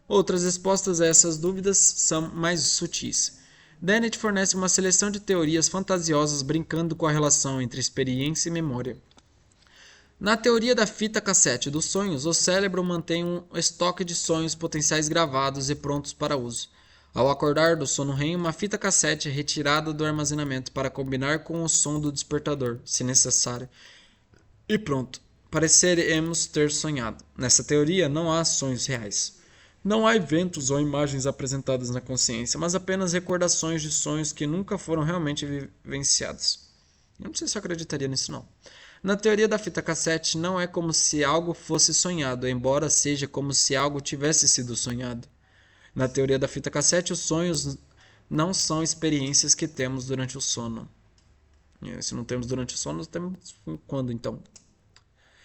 Outras respostas a essas dúvidas são mais sutis. Dennett fornece uma seleção de teorias fantasiosas brincando com a relação entre experiência e memória. Na teoria da fita cassete dos sonhos, o cérebro mantém um estoque de sonhos potenciais gravados e prontos para uso. Ao acordar do sono REM, uma fita cassete é retirada do armazenamento para combinar com o som do despertador, se necessário. E pronto, pareceremos ter sonhado. Nessa teoria, não há sonhos reais. Não há eventos ou imagens apresentadas na consciência, mas apenas recordações de sonhos que nunca foram realmente vivenciados. Eu não sei se eu acreditaria nisso não. Na teoria da fita cassete, não é como se algo fosse sonhado, embora seja como se algo tivesse sido sonhado. Na teoria da fita cassete, os sonhos não são experiências que temos durante o sono. Se não temos durante o sono, temos quando então?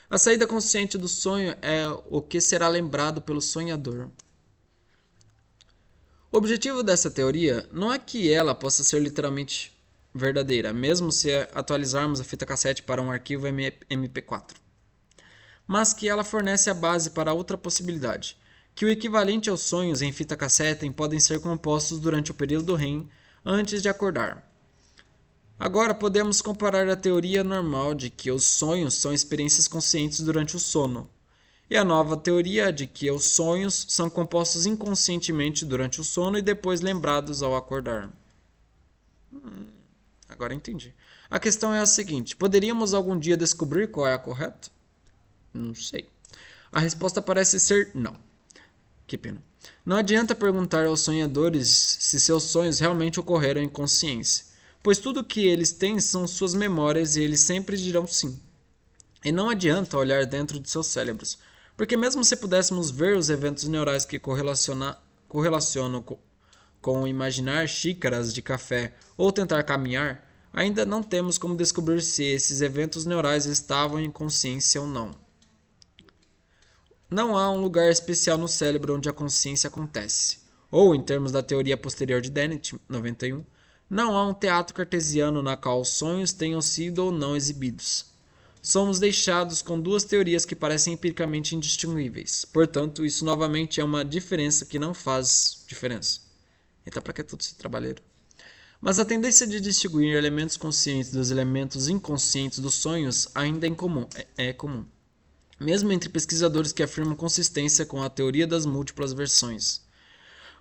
A saída consciente do sonho é o que será lembrado pelo sonhador. O objetivo dessa teoria não é que ela possa ser literalmente verdadeira, mesmo se atualizarmos a fita cassete para um arquivo MP4, mas que ela fornece a base para outra possibilidade, que o equivalente aos sonhos em fita cassete podem ser compostos durante o período REM antes de acordar. Agora podemos comparar a teoria normal de que os sonhos são experiências conscientes durante o sono, e a nova teoria de que os sonhos são compostos inconscientemente durante o sono e depois lembrados ao acordar. Agora entendi. A questão é a seguinte: poderíamos algum dia descobrir qual é a correta? Não sei. A resposta parece ser não. Que pena. Não adianta perguntar aos sonhadores se seus sonhos realmente ocorreram em consciência, pois tudo o que eles têm são suas memórias e eles sempre dirão sim. E não adianta olhar dentro de seus cérebros, porque mesmo se pudéssemos ver os eventos neurais que correlacionam com imaginar xícaras de café ou tentar caminhar, ainda não temos como descobrir se esses eventos neurais estavam em consciência ou não. Não há um lugar especial no cérebro onde a consciência acontece. Ou, em termos da teoria posterior de Dennett, 91, não há um teatro cartesiano na qual os sonhos tenham sido ou não exibidos. Somos deixados com duas teorias que parecem empiricamente indistinguíveis. Portanto, isso novamente é uma diferença que não faz diferença. Então, para que todo esse trabalheiro? Mas a tendência de distinguir elementos conscientes dos elementos inconscientes dos sonhos ainda é comum. Mesmo entre pesquisadores que afirmam consistência com a teoria das múltiplas versões.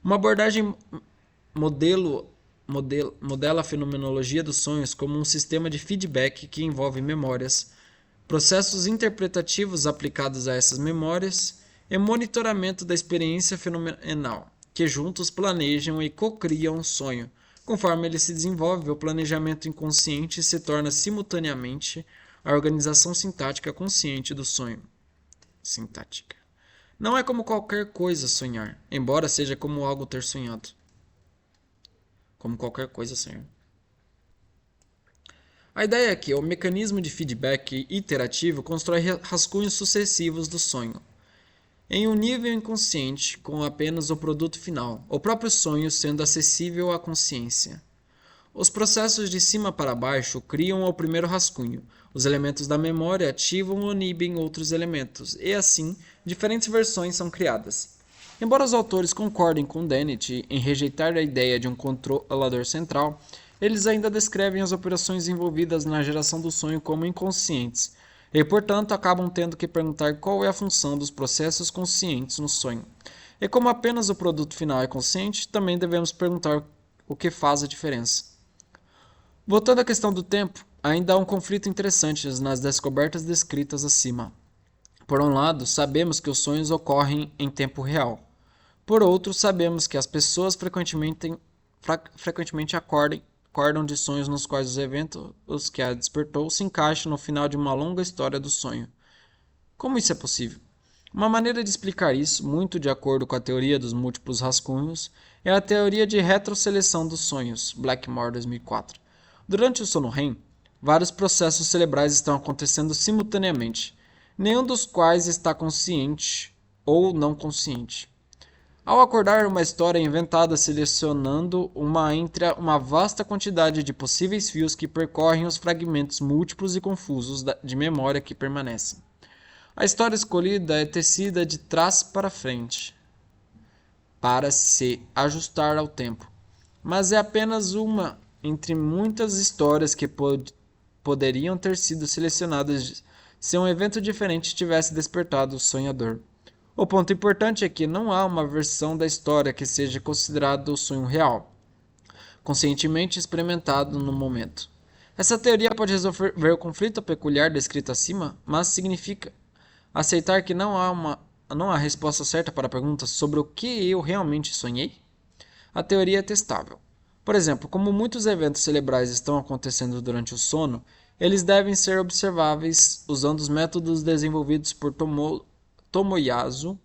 Uma abordagem modelo modela a fenomenologia dos sonhos como um sistema de feedback que envolve memórias, processos interpretativos aplicados a essas memórias e monitoramento da experiência fenomenal, que juntos planejam e co-criam um sonho. Conforme ele se desenvolve, o planejamento inconsciente se torna simultaneamente a organização sintática consciente do sonho. Sintática. Não é como qualquer coisa sonhar, embora seja como algo ter sonhado. Como qualquer coisa sonhar. A ideia é que o mecanismo de feedback iterativo constrói rascunhos sucessivos do sonho, em um nível inconsciente, com apenas o produto final, o próprio sonho sendo acessível à consciência. Os processos de cima para baixo criam o primeiro rascunho. Os elementos da memória ativam ou inibem outros elementos, e assim, diferentes versões são criadas. Embora os autores concordem com Dennett em rejeitar a ideia de um controlador central, eles ainda descrevem as operações envolvidas na geração do sonho como inconscientes, e portanto acabam tendo que perguntar qual é a função dos processos conscientes no sonho. E como apenas o produto final é consciente, também devemos perguntar o que faz a diferença. Voltando à questão do tempo, ainda há um conflito interessante nas descobertas descritas acima. Por um lado, sabemos que os sonhos ocorrem em tempo real. Por outro, sabemos que as pessoas frequentemente acordam de sonhos nos quais os eventos que a despertou se encaixam no final de uma longa história do sonho. Como isso é possível? Uma maneira de explicar isso, muito de acordo com a teoria dos múltiplos rascunhos, é a teoria de retroseleção dos sonhos, Blackmore 2004. Durante o sono REM, vários processos cerebrais estão acontecendo simultaneamente, nenhum dos quais está consciente ou não consciente. Ao acordar, uma história é inventada selecionando entre uma vasta quantidade de possíveis fios que percorrem os fragmentos múltiplos e confusos de memória que permanecem. A história escolhida é tecida de trás para frente, para se ajustar ao tempo, mas é apenas uma entre muitas histórias que poderiam ter sido selecionadas se um evento diferente tivesse despertado o sonhador. O ponto importante é que não há uma versão da história que seja considerado o sonho real, conscientemente experimentado no momento. Essa teoria pode resolver o conflito peculiar descrito acima, mas significa aceitar que não há resposta certa para a pergunta sobre o que eu realmente sonhei? A teoria é testável. Por exemplo, como muitos eventos cerebrais estão acontecendo durante o sono, eles devem ser observáveis usando os métodos desenvolvidos por Tomoyasu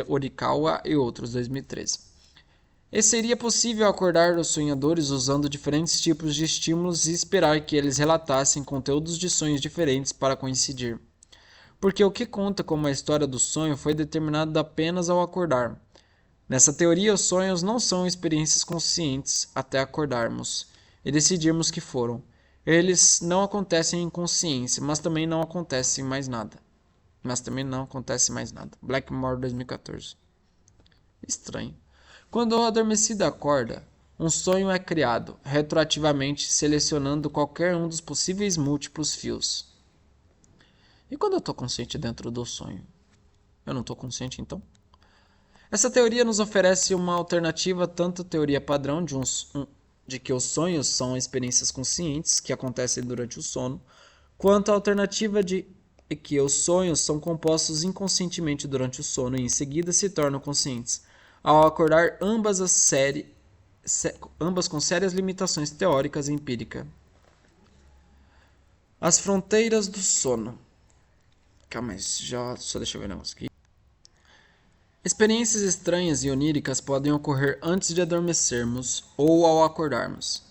Horikawa e outros, 2013. E seria possível acordar os sonhadores usando diferentes tipos de estímulos e esperar que eles relatassem conteúdos de sonhos diferentes para coincidir. Porque o que conta como a história do sonho foi determinado apenas ao acordar. Nessa teoria, os sonhos não são experiências conscientes até acordarmos e decidirmos que foram. Eles não acontecem em consciência, mas também não acontece mais nada. Blackmore 2014. Estranho. Quando o adormecido acorda, um sonho é criado, retroativamente selecionando qualquer um dos possíveis múltiplos fios. E quando eu estou consciente dentro do sonho? Eu não estou consciente então? Essa teoria nos oferece uma alternativa tanto à teoria padrão de que os sonhos são experiências conscientes que acontecem durante o sono, quanto à alternativa de que os sonhos são compostos inconscientemente durante o sono e em seguida se tornam conscientes. Ao acordar, ambas com sérias limitações teóricas e empíricas. As fronteiras do sono. Calma aí, só deixa eu ver um negócio aqui. Experiências estranhas e oníricas podem ocorrer antes de adormecermos ou ao acordarmos.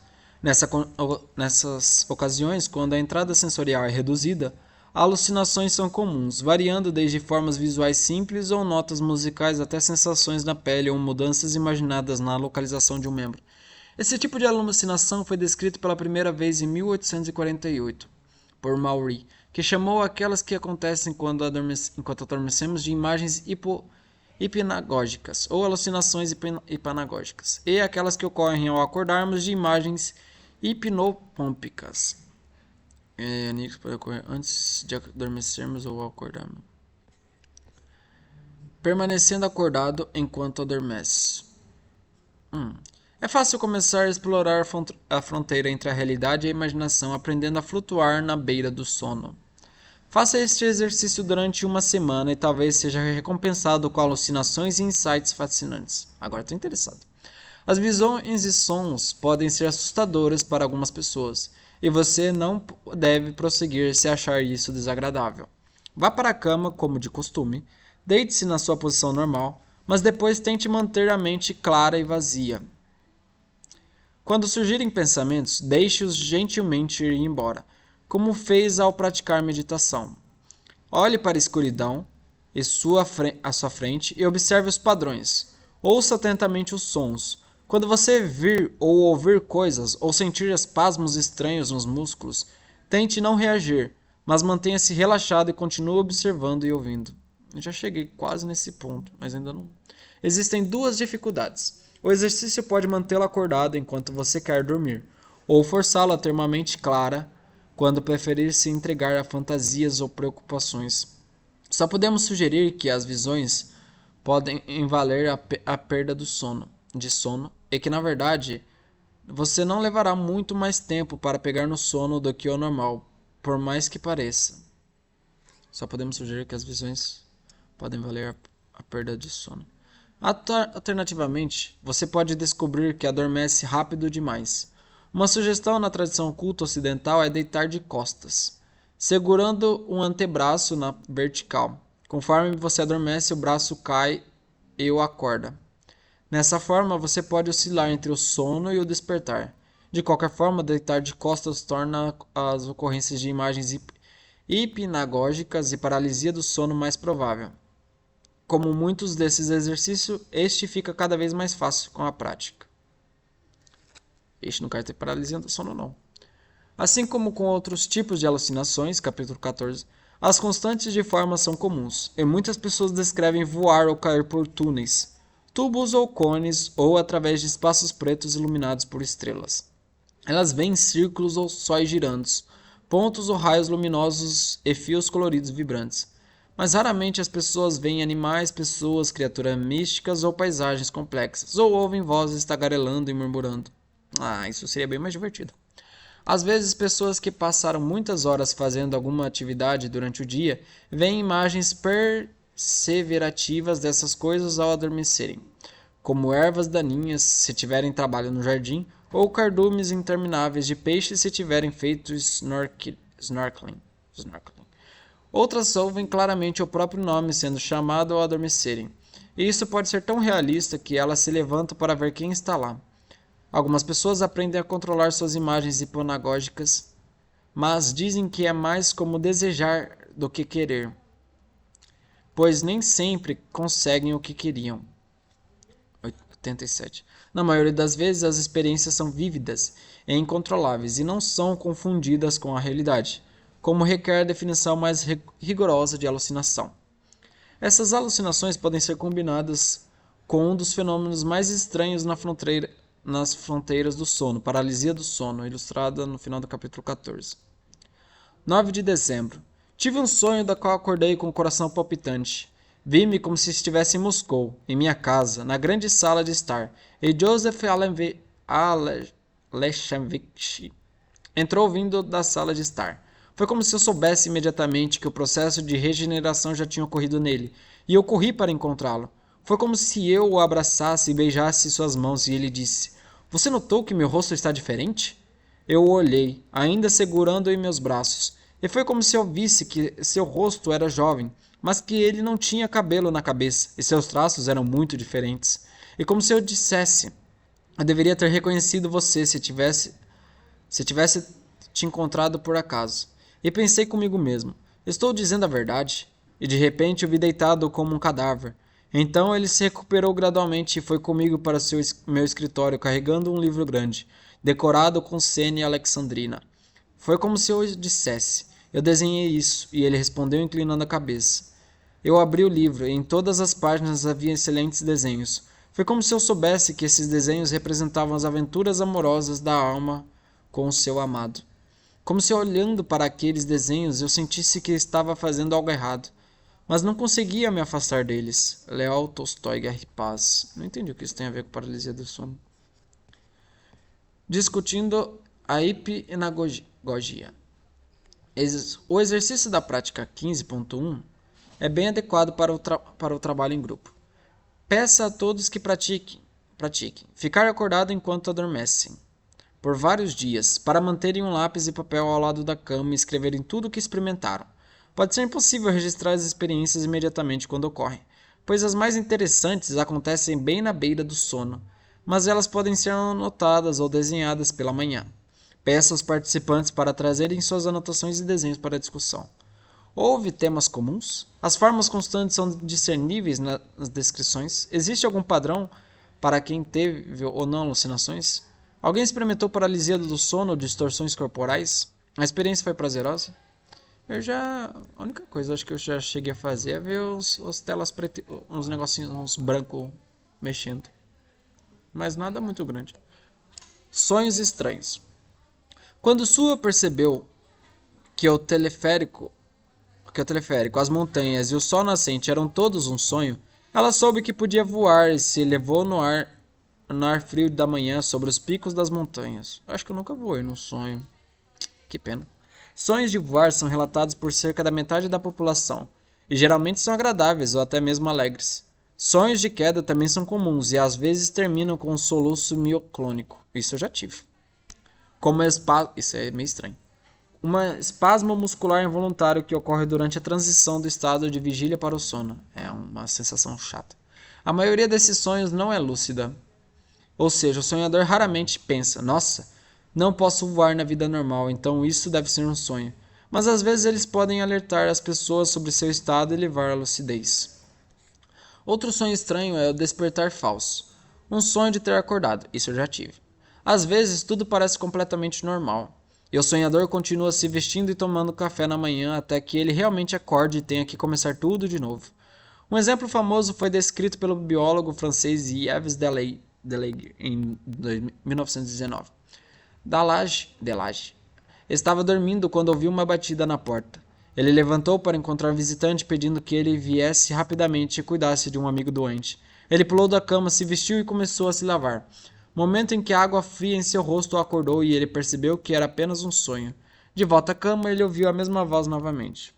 Nessas ocasiões, quando a entrada sensorial é reduzida, alucinações são comuns, variando desde formas visuais simples ou notas musicais até sensações na pele ou mudanças imaginadas na localização de um membro. Esse tipo de alucinação foi descrito pela primeira vez em 1848 por Maury, que chamou aquelas que acontecem enquanto adormecemos de imagens hipnagógicas ou alucinações hipnagógicas, e aquelas que ocorrem ao acordarmos de imagens hipnopômpicas. Oníricas podem ocorrer antes de adormecermos ou ao acordarmos. Permanecendo acordado enquanto adormece. É fácil começar a explorar a fronteira entre a realidade e a imaginação, aprendendo a flutuar na beira do sono. Faça este exercício durante uma semana e talvez seja recompensado com alucinações e insights fascinantes. Agora estou interessado. As visões e sons podem ser assustadoras para algumas pessoas, e você não deve prosseguir se achar isso desagradável. Vá para a cama, como de costume, deite-se na sua posição normal, mas depois tente manter a mente clara e vazia. Quando surgirem pensamentos, deixe-os gentilmente ir embora, como fez ao praticar meditação. Olhe para a escuridão à sua frente e observe os padrões. Ouça atentamente os sons. Quando você vir ou ouvir coisas ou sentir espasmos estranhos nos músculos, tente não reagir, mas mantenha-se relaxado e continue observando e ouvindo. Eu já cheguei quase nesse ponto, mas ainda não. Existem duas dificuldades. O exercício pode mantê-lo acordado enquanto você quer dormir, ou forçá-lo a ter uma mente clara quando preferir se entregar a fantasias ou preocupações. Só podemos sugerir que as visões podem invaler a perda de sono e que, na verdade, você não levará muito mais tempo para pegar no sono do que o normal, por mais que pareça. Só podemos sugerir que as visões podem valer a perda de sono. Alternativamente, você pode descobrir que adormece rápido demais. Uma sugestão na tradição culta ocidental é deitar de costas, segurando um antebraço na vertical. Conforme você adormece, o braço cai e o acorda. Nessa forma, você pode oscilar entre o sono e o despertar. De qualquer forma, deitar de costas torna as ocorrências de imagens hipnagógicas e paralisia do sono mais provável. Como muitos desses exercícios, este fica cada vez mais fácil com a prática. Este não quer ter paralisia do sono, não. Assim como com outros tipos de alucinações, capítulo 14, as constantes de forma são comuns, e muitas pessoas descrevem voar ou cair por túneis, tubos ou cones, ou através de espaços pretos iluminados por estrelas. Elas veem círculos ou sóis girantes, pontos ou raios luminosos e fios coloridos vibrantes. Mas raramente as pessoas veem animais, pessoas, criaturas místicas ou paisagens complexas, ou ouvem vozes tagarelando e murmurando. Isso seria bem mais divertido. Às vezes, pessoas que passaram muitas horas fazendo alguma atividade durante o dia veem imagens perseverativas dessas coisas ao adormecerem, como ervas daninhas se tiverem trabalho no jardim, ou cardumes intermináveis de peixes se tiverem feito snorkeling. Outras ouvem claramente o próprio nome sendo chamado ao adormecerem, e isso pode ser tão realista que elas se levantam para ver quem está lá. Algumas pessoas aprendem a controlar suas imagens hipnagógicas, mas dizem que é mais como desejar do que querer, pois nem sempre conseguem o que queriam. 87. Na maioria das vezes, as experiências são vívidas e incontroláveis e não são confundidas com a realidade, como requer a definição mais rigorosa de alucinação. Essas alucinações podem ser combinadas com um dos fenômenos mais estranhos nas fronteiras do sono, paralisia do sono, ilustrada no final do capítulo 14. 9 de dezembro. Tive um sonho da qual acordei com o coração palpitante. Vi-me como se estivesse em Moscou, em minha casa, na grande sala de estar, e Joseph Alexandrovich entrou vindo da sala de estar. Foi como se eu soubesse imediatamente que o processo de regeneração já tinha ocorrido nele, e eu corri para encontrá-lo. Foi como se eu o abraçasse e beijasse suas mãos, e ele disse: "Você notou que meu rosto está diferente?" Eu o olhei, ainda segurando-o em meus braços, e foi como se eu visse que seu rosto era jovem, mas que ele não tinha cabelo na cabeça, e seus traços eram muito diferentes. E como se eu dissesse: "Eu deveria ter reconhecido você se tivesse te encontrado por acaso." E pensei comigo mesmo: estou dizendo a verdade? E de repente o vi deitado como um cadáver. Então ele se recuperou gradualmente e foi comigo para meu escritório carregando um livro grande, decorado com Sene Alexandrina. Foi como se eu dissesse: "Eu desenhei isso", e ele respondeu inclinando a cabeça. Eu abri o livro e em todas as páginas havia excelentes desenhos. Foi como se eu soubesse que esses desenhos representavam as aventuras amorosas da alma com o seu amado. Como se olhando para aqueles desenhos eu sentisse que estava fazendo algo errado, mas não conseguia me afastar deles. Leo Tolstói, Guerra e Paz. Não entendi o que isso tem a ver com paralisia do sono. discutindo a hipnagogia. O exercício da prática 15.1 é bem adequado para o trabalho em grupo. Peça a todos que pratiquem ficar acordado enquanto adormecem, por vários dias, para manterem um lápis e papel ao lado da cama e escreverem tudo o que experimentaram. Pode ser impossível registrar as experiências imediatamente quando ocorrem, pois as mais interessantes acontecem bem na beira do sono, mas elas podem ser anotadas ou desenhadas pela manhã. Peça aos participantes para trazerem suas anotações e desenhos para a discussão. Houve temas comuns? As formas constantes são discerníveis nas descrições? Existe algum padrão para quem teve ou não alucinações? Alguém experimentou paralisia do sono ou distorções corporais? A experiência foi prazerosa? A única coisa acho que eu já cheguei a fazer é ver os telas preto, uns negocinhos, uns brancos mexendo. Mas nada muito grande. Sonhos estranhos. Quando Sua percebeu que o teleférico, as montanhas e o sol nascente eram todos um sonho, ela soube que podia voar e se elevou no ar frio da manhã sobre os picos das montanhas. Acho que eu nunca voei num sonho. Que pena. Sonhos de voar são relatados por cerca da metade da população, e geralmente são agradáveis ou até mesmo alegres. Sonhos de queda também são comuns e às vezes terminam com um soluço mioclônico. Isso eu já tive. Isso é meio estranho. Um espasmo muscular involuntário que ocorre durante a transição do estado de vigília para o sono. É uma sensação chata. A maioria desses sonhos não é lúcida. Ou seja, o sonhador raramente pensa, nossa, não posso voar na vida normal, então isso deve ser um sonho. Mas às vezes eles podem alertar as pessoas sobre seu estado e levar à lucidez. Outro sonho estranho é o despertar falso. Um sonho de ter acordado, isso eu já tive. Às vezes tudo parece completamente normal. E o sonhador continua se vestindo e tomando café na manhã até que ele realmente acorde e tenha que começar tudo de novo. Um exemplo famoso foi descrito pelo biólogo francês Yves Delage em 1919. Delage estava dormindo quando ouviu uma batida na porta. Ele levantou para encontrar um visitante pedindo que ele viesse rapidamente e cuidasse de um amigo doente. Ele pulou da cama, se vestiu e começou a se lavar. Momento em que a água fria em seu rosto o acordou e ele percebeu que era apenas um sonho. De volta à cama, ele ouviu a mesma voz novamente.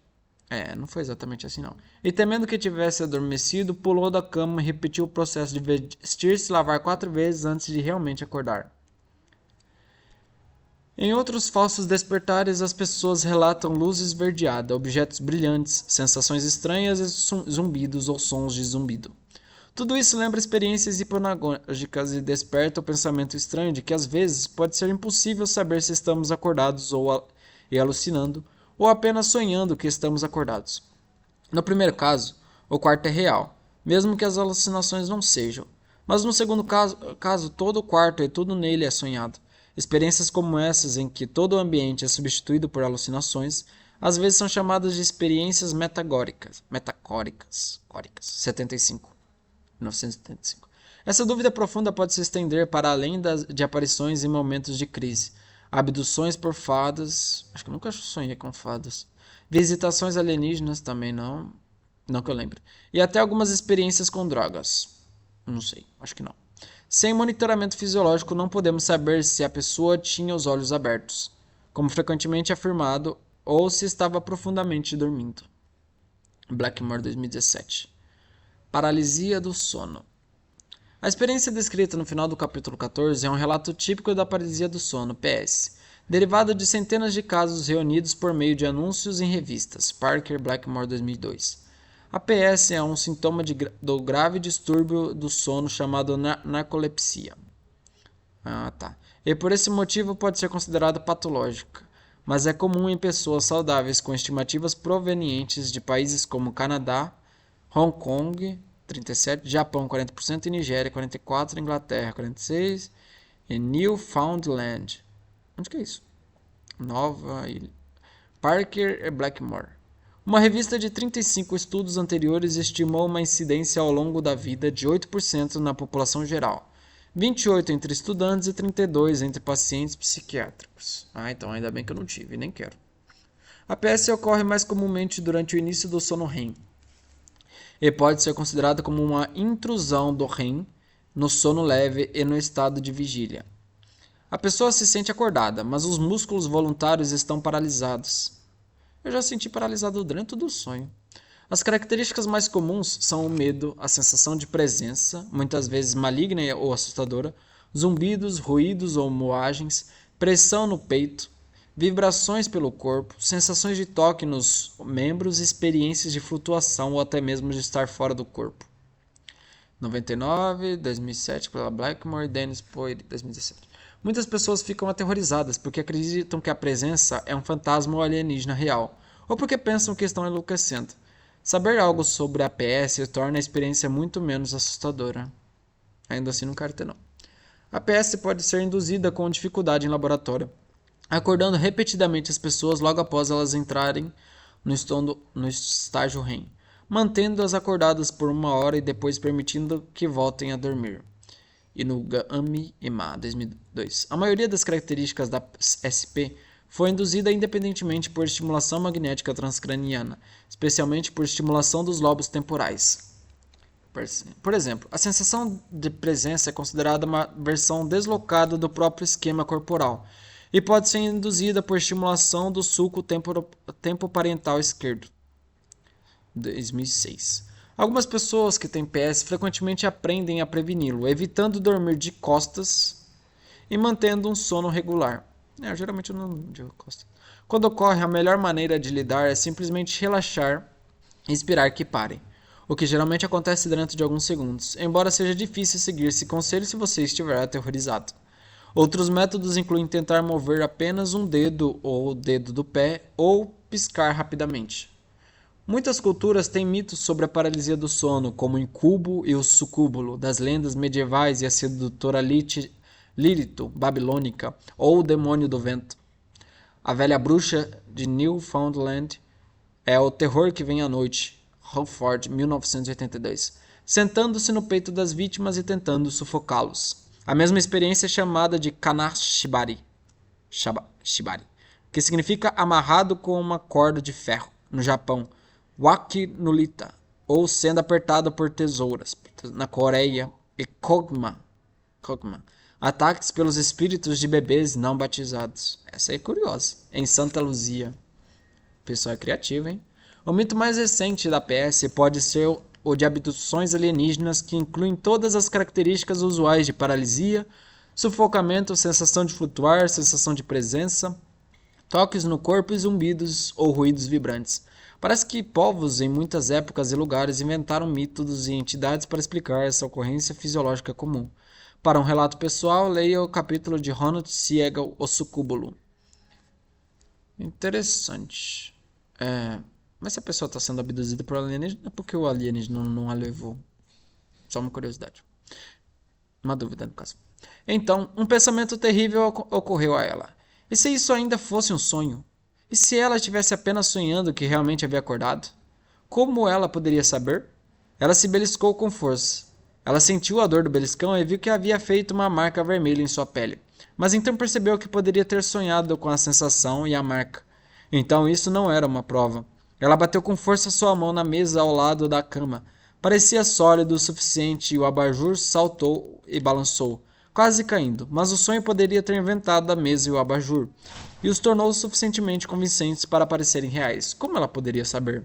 Não foi exatamente assim não. E temendo que tivesse adormecido, pulou da cama e repetiu o processo de vestir-se e lavar 4 vezes antes de realmente acordar. Em outros falsos despertares, as pessoas relatam luz esverdeada, objetos brilhantes, sensações estranhas e zumbidos ou sons de zumbido. Tudo isso lembra experiências hipnagógicas e desperta o pensamento estranho de que às vezes pode ser impossível saber se estamos acordados e alucinando, ou apenas sonhando que estamos acordados. No primeiro caso, o quarto é real, mesmo que as alucinações não sejam. Mas no segundo caso, todo o quarto e tudo nele é sonhado. Experiências como essas, em que todo o ambiente é substituído por alucinações, às vezes são chamadas de experiências metacóricas. 1975. Essa dúvida profunda pode se estender para além de aparições em momentos de crise. Abduções por fadas. Acho que eu nunca sonhei com fadas. Visitações alienígenas também não. Não que eu lembre. E até algumas experiências com drogas. Não sei, acho que não. Sem monitoramento fisiológico, não podemos saber se a pessoa tinha os olhos abertos, como frequentemente afirmado, ou se estava profundamente dormindo. Blackmore, 2017. Paralisia do sono. A experiência descrita no final do capítulo 14 é um relato típico da paralisia do sono, PS, derivado de centenas de casos reunidos por meio de anúncios em revistas. Parker, Blackmore, 2002. A PS é um sintoma do grave distúrbio do sono chamado narcolepsia. E por esse motivo pode ser considerada patológica, mas é comum em pessoas saudáveis com estimativas provenientes de países como Canadá, Hong Kong, 37%, Japão, 40%, e Nigéria, 44%, Inglaterra, 46%, e Newfoundland. Onde que é isso? Nova Ilha. Parker e Blackmore. Uma revista de 35 estudos anteriores estimou uma incidência ao longo da vida de 8% na população geral, 28% entre estudantes e 32% entre pacientes psiquiátricos. Então ainda bem que eu não tive, nem quero. A PS ocorre mais comumente durante o início do sono REM, e pode ser considerada como uma intrusão do REM no sono leve e no estado de vigília. A pessoa se sente acordada, mas os músculos voluntários estão paralisados. Eu já senti paralisado durante todo o sonho. As características mais comuns são o medo, a sensação de presença, muitas vezes maligna ou assustadora, zumbidos, ruídos ou moagens, pressão no peito, vibrações pelo corpo, sensações de toque nos membros, experiências de flutuação ou até mesmo de estar fora do corpo. 99, 2007, pela Blackmore, Dennis Poyd, 2017. Muitas pessoas ficam aterrorizadas porque acreditam que a presença é um fantasma ou alienígena real, ou porque pensam que estão enlouquecendo. Saber algo sobre a PS torna a experiência muito menos assustadora. Ainda assim, não quero ter não. A PS pode ser induzida com dificuldade em laboratório, acordando repetidamente as pessoas logo após elas entrarem no estágio REM, mantendo-as acordadas por 1 hora e depois permitindo que voltem a dormir. Inugami Ima, 2002. A maioria das características da SP foi induzida independentemente por estimulação magnética transcraniana, especialmente por estimulação dos lobos temporais. Por exemplo, a sensação de presença é considerada uma versão deslocada do próprio esquema corporal e pode ser induzida por estimulação do sulco tempoparental esquerdo. 2006. Algumas pessoas que têm PS frequentemente aprendem a preveni-lo, evitando dormir de costas e mantendo um sono regular. Geralmente eu não de costas. Quando ocorre, a melhor maneira de lidar é simplesmente relaxar e esperar que parem, o que geralmente acontece dentro de alguns segundos, embora seja difícil seguir esse conselho se você estiver aterrorizado. Outros métodos incluem tentar mover apenas um dedo ou o dedo do pé ou piscar rapidamente. Muitas culturas têm mitos sobre a paralisia do sono, como o incubo e o sucúbulo, das lendas medievais e a sedutora Lirito, babilônica, ou o demônio do vento. A velha bruxa de Newfoundland é o terror que vem à noite, Halford, 1982, sentando-se no peito das vítimas e tentando sufocá-los. A mesma experiência é chamada de Kanashibari, que significa amarrado com uma corda de ferro, no Japão. Waki no Lita, ou sendo apertado por tesouras, na Coreia, e Kogma, ataques pelos espíritos de bebês não batizados. Essa é curiosa. Em Santa Luzia. O pessoal é criativo, hein? O mito mais recente da PS pode ser o de abduções alienígenas, que incluem todas as características usuais de paralisia, sufocamento, sensação de flutuar, sensação de presença, toques no corpo e zumbidos ou ruídos vibrantes. Parece que povos em muitas épocas e lugares inventaram mitos e entidades para explicar essa ocorrência fisiológica comum. Para um relato pessoal, leia o capítulo de Ronald Siegel, O Sucúbulo. Interessante. Mas se a pessoa está sendo abduzida por alienígena, é porque o alienígena não a levou. Só uma curiosidade. Uma dúvida, no caso. Então, um pensamento terrível ocorreu a ela. E se isso ainda fosse um sonho? E se ela estivesse apenas sonhando que realmente havia acordado? Como ela poderia saber? Ela se beliscou com força. Ela sentiu a dor do beliscão e viu que havia feito uma marca vermelha em sua pele. Mas então percebeu que poderia ter sonhado com a sensação e a marca. Então isso não era uma prova. Ela bateu com força sua mão na mesa ao lado da cama. Parecia sólido o suficiente e o abajur saltou e balançou, quase caindo, mas o sonho poderia ter inventado a mesa e o abajur, e os tornou suficientemente convincentes para parecerem reais. Como ela poderia saber?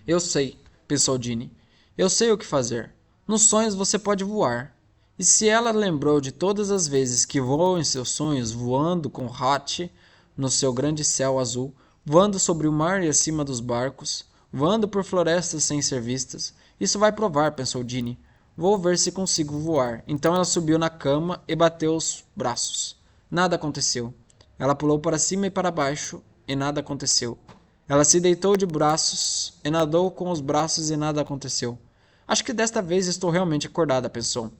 Eu sei, pensou Ginny. Eu sei o que fazer. Nos sonhos você pode voar. E se ela lembrou de todas as vezes que voou em seus sonhos, voando com Hatch no seu grande céu azul, voando sobre o mar e acima dos barcos, voando por florestas sem ser vistas, isso vai provar, pensou Ginny. Vou ver se consigo voar. Então ela subiu na cama e bateu os braços. Nada aconteceu. Ela pulou para cima e para baixo e nada aconteceu. Ela se deitou de braços e nadou com os braços e nada aconteceu. Acho que desta vez estou realmente acordada, pensou.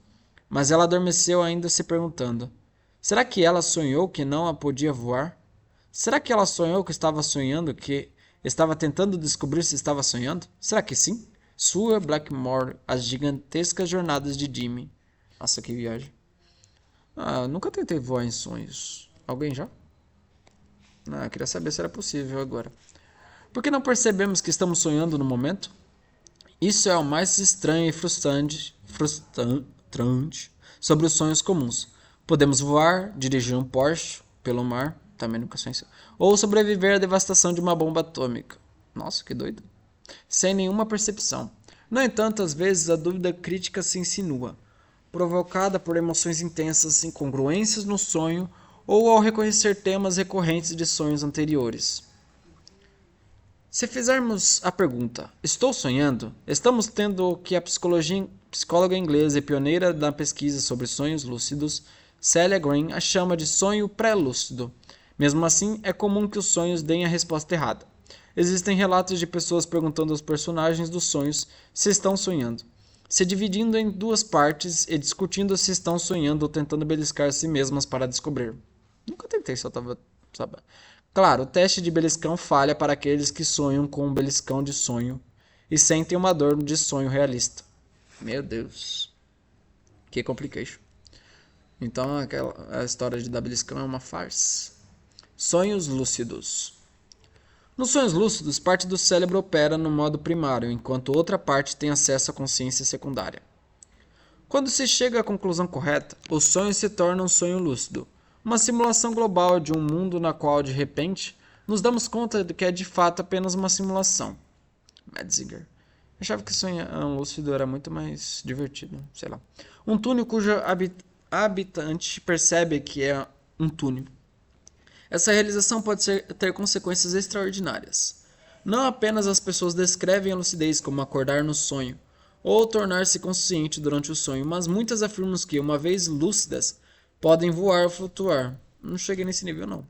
Mas ela adormeceu ainda se perguntando. Será que ela sonhou que não a podia voar? Será que ela sonhou que estava sonhando, que estava tentando descobrir se estava sonhando? Será que sim? Sua Blackmore, As Gigantescas Jornadas de Jimmy. Nossa, que viagem. Nunca tentei voar em sonhos. Alguém já? Queria saber se era possível agora. Por que não percebemos que estamos sonhando no momento? Isso é o mais estranho e frustrante sobre os sonhos comuns. Podemos voar, dirigir um Porsche pelo mar, também nunca sonhei isso, ou sobreviver à devastação de uma bomba atômica. Nossa, que doido. Sem nenhuma percepção. No entanto, às vezes a dúvida crítica se insinua, provocada por emoções intensas, incongruências no sonho ou ao reconhecer temas recorrentes de sonhos anteriores. Se fizermos a pergunta, estou sonhando? Estamos tendo o que a psicóloga inglesa e pioneira na pesquisa sobre sonhos lúcidos, Celia Green, a chama de sonho pré-lúcido. Mesmo assim, é comum que os sonhos deem a resposta errada. Existem relatos de pessoas perguntando aos personagens dos sonhos se estão sonhando, se dividindo em duas partes e discutindo se estão sonhando ou tentando beliscar a si mesmas para descobrir. Nunca tentei, só tava... sabe? Claro, o teste de beliscão falha para aqueles que sonham com um beliscão de sonho e sentem uma dor de sonho realista. Meu Deus. Que complication. Então a história de dar beliscão é uma farsa. Sonhos lúcidos. Nos sonhos lúcidos, parte do cérebro opera no modo primário, enquanto outra parte tem acesso à consciência secundária. Quando se chega à conclusão correta, o sonho se torna um sonho lúcido, uma simulação global de um mundo na qual, de repente, nos damos conta de que é de fato apenas uma simulação. Metzinger. Achava que sonhar lúcido era muito mais divertido, sei lá. Um túnel cujo habitante percebe que é um túnel. Essa realização pode ter consequências extraordinárias. Não apenas as pessoas descrevem a lucidez como acordar no sonho, ou tornar-se consciente durante o sonho, mas muitas afirmam que, uma vez lúcidas, podem voar ou flutuar. Não cheguei nesse nível, não.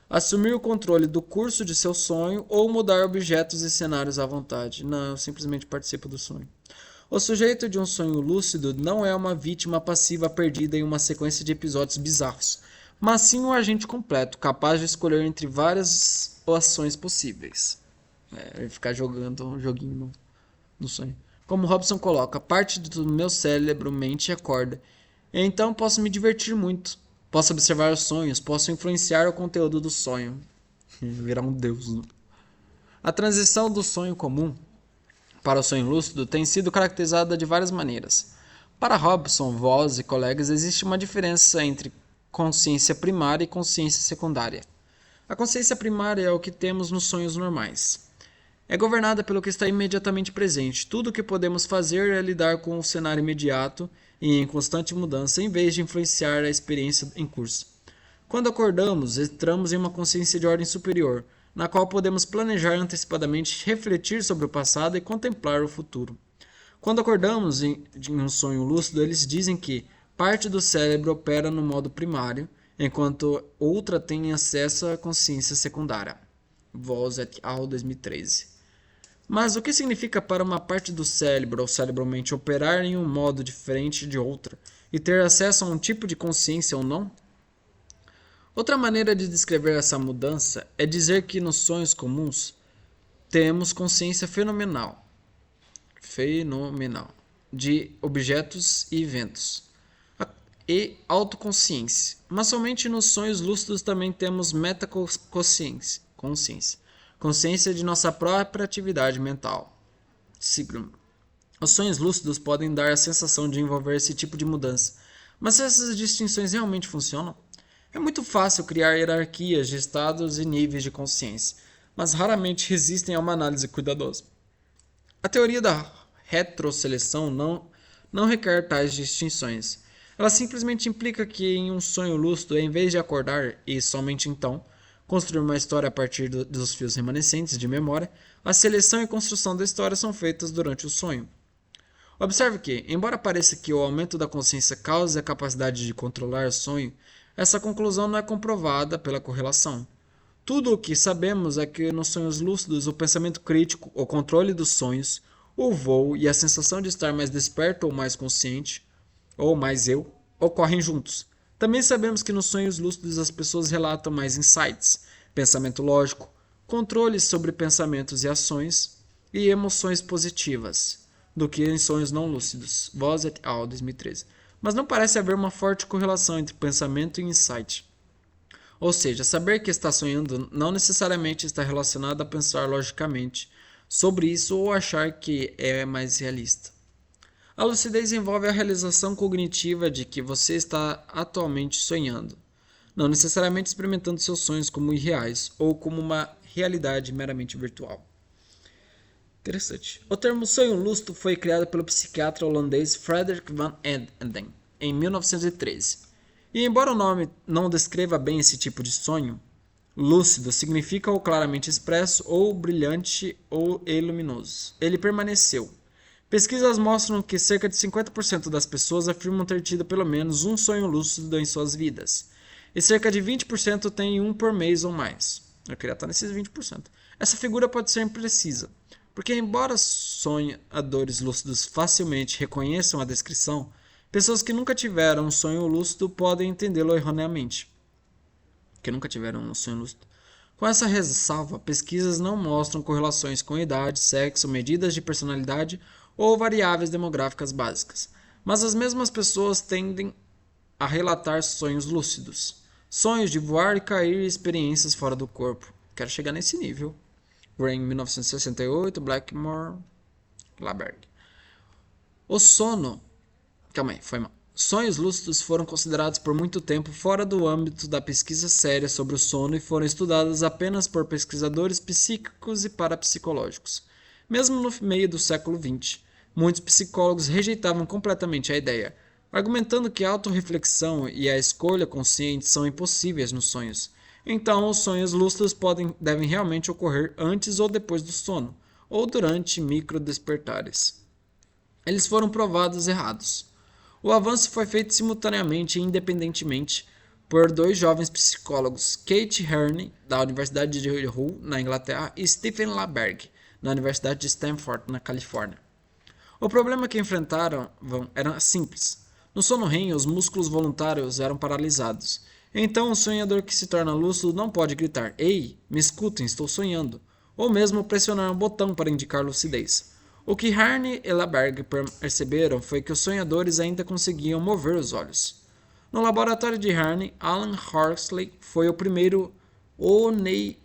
Assumir o controle do curso de seu sonho ou mudar objetos e cenários à vontade. Não, eu simplesmente participo do sonho. O sujeito de um sonho lúcido não é uma vítima passiva perdida em uma sequência de episódios bizarros, mas sim um agente completo, capaz de escolher entre várias ações possíveis. Ficar jogando um joguinho no sonho. Como Robson coloca, parte do meu cérebro mente e acorda. Então posso me divertir muito. Posso observar os sonhos, posso influenciar o conteúdo do sonho. Virar um deus. Né? A transição do sonho comum para o sonho lúcido tem sido caracterizada de várias maneiras. Para Robson, Voss e colegas, existe uma diferença entre consciência primária e consciência secundária. A consciência primária é o que temos nos sonhos normais. É governada pelo que está imediatamente presente. Tudo o que podemos fazer é lidar com o cenário imediato e em constante mudança, em vez de influenciar a experiência em curso. Quando acordamos, entramos em uma consciência de ordem superior, na qual podemos planejar antecipadamente, refletir sobre o passado e contemplar o futuro. Quando acordamos em um sonho lúcido, eles dizem que parte do cérebro opera no modo primário, enquanto outra tem acesso à consciência secundária. Voss et al. 2013. Mas o que significa para uma parte do cérebro ou cérebro-mente operar em um modo diferente de outra e ter acesso a um tipo de consciência ou não? Outra maneira de descrever essa mudança é dizer que nos sonhos comuns temos consciência fenomenal de objetos e eventos e autoconsciência, mas somente nos sonhos lúcidos também temos metaconsciência, consciência de nossa própria atividade mental. Sigrun. Os sonhos lúcidos podem dar a sensação de envolver esse tipo de mudança, mas essas distinções realmente funcionam? É muito fácil criar hierarquias de estados e níveis de consciência, mas raramente resistem a uma análise cuidadosa. A teoria da retroseleção não requer tais distinções. Ela simplesmente implica que em um sonho lúcido, em vez de acordar e somente então construir uma história a partir dos fios remanescentes de memória, a seleção e construção da história são feitas durante o sonho. Observe que, embora pareça que o aumento da consciência cause a capacidade de controlar o sonho, essa conclusão não é comprovada pela correlação. Tudo o que sabemos é que nos sonhos lúcidos o pensamento crítico, o controle dos sonhos, o voo e a sensação de estar mais desperto ou mais consciente, ou mais eu, ocorrem juntos. Também sabemos que nos sonhos lúcidos as pessoas relatam mais insights, pensamento lógico, controles sobre pensamentos e ações e emoções positivas, do que em sonhos não lúcidos. Voss et al. 2013. Mas não parece haver uma forte correlação entre pensamento e insight. Ou seja, saber que está sonhando não necessariamente está relacionado a pensar logicamente sobre isso ou achar que é mais realista. A lucidez envolve a realização cognitiva de que você está atualmente sonhando, não necessariamente experimentando seus sonhos como irreais ou como uma realidade meramente virtual. Interessante. O termo sonho lúcido foi criado pelo psiquiatra holandês Frederik van Eden em 1913. E embora o nome não descreva bem esse tipo de sonho, lúcido significa ou claramente expresso, ou brilhante ou luminoso. Ele permaneceu. Pesquisas mostram que cerca de 50% das pessoas afirmam ter tido pelo menos um sonho lúcido em suas vidas. E cerca de 20% têm um por mês ou mais. Eu queria estar nesses 20%. Essa figura pode ser imprecisa, porque embora sonhadores lúcidos facilmente reconheçam a descrição, pessoas que nunca tiveram um sonho lúcido podem entendê-lo erroneamente. Que nunca tiveram um sonho lúcido. Com essa ressalva, pesquisas não mostram correlações com idade, sexo, medidas de personalidade ou variáveis demográficas básicas. Mas as mesmas pessoas tendem a relatar sonhos lúcidos. Sonhos de voar e cair e experiências fora do corpo. Quero chegar nesse nível. Gray, 1968, Blackmore, Laberg. O sono... Calma aí, foi mal. Sonhos lúcidos foram considerados por muito tempo fora do âmbito da pesquisa séria sobre o sono e foram estudados apenas por pesquisadores psíquicos e parapsicológicos. Mesmo no meio do século XX, muitos psicólogos rejeitavam completamente a ideia, argumentando que a autorreflexão e a escolha consciente são impossíveis nos sonhos. Então, os sonhos lúcidos devem realmente ocorrer antes ou depois do sono, ou durante microdespertares. Eles foram provados errados. O avanço foi feito simultaneamente e independentemente por dois jovens psicólogos, Kate Herne, da Universidade de Hull, na Inglaterra, e Stephen Laberg, na Universidade de Stanford, na Califórnia. O problema que enfrentaram era simples. No sono REM, os músculos voluntários eram paralisados. Então, o sonhador que se torna lúcido não pode gritar: "Ei, me escutem, estou sonhando", ou mesmo pressionar um botão para indicar lucidez. O que Herne e Laberg perceberam foi que os sonhadores ainda conseguiam mover os olhos. No laboratório de Herne, Alan Horsley foi o primeiro oneironauta,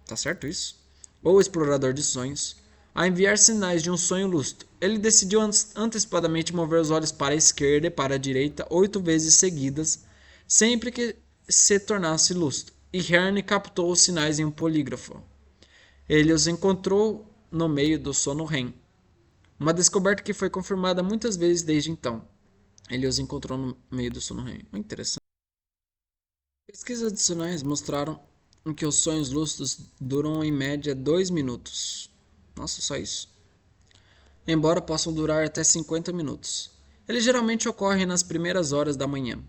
tá certo isso? Ou explorador de sonhos, a enviar sinais de um sonho lúcido. Ele decidiu antecipadamente mover os olhos para a esquerda e para a direita 8 vezes seguidas, sempre que se tornasse lúcido, e Herne captou os sinais em um polígrafo. Ele os encontrou no meio do sono REM, uma descoberta que foi confirmada muitas vezes desde então. Ele os encontrou no meio do sono REM. Interessante. Pesquisas adicionais mostraram que os sonhos lúcidos duram em média 2 minutos. Nossa, só isso. Embora possam durar até 50 minutos. Eles geralmente ocorrem nas primeiras horas da manhã,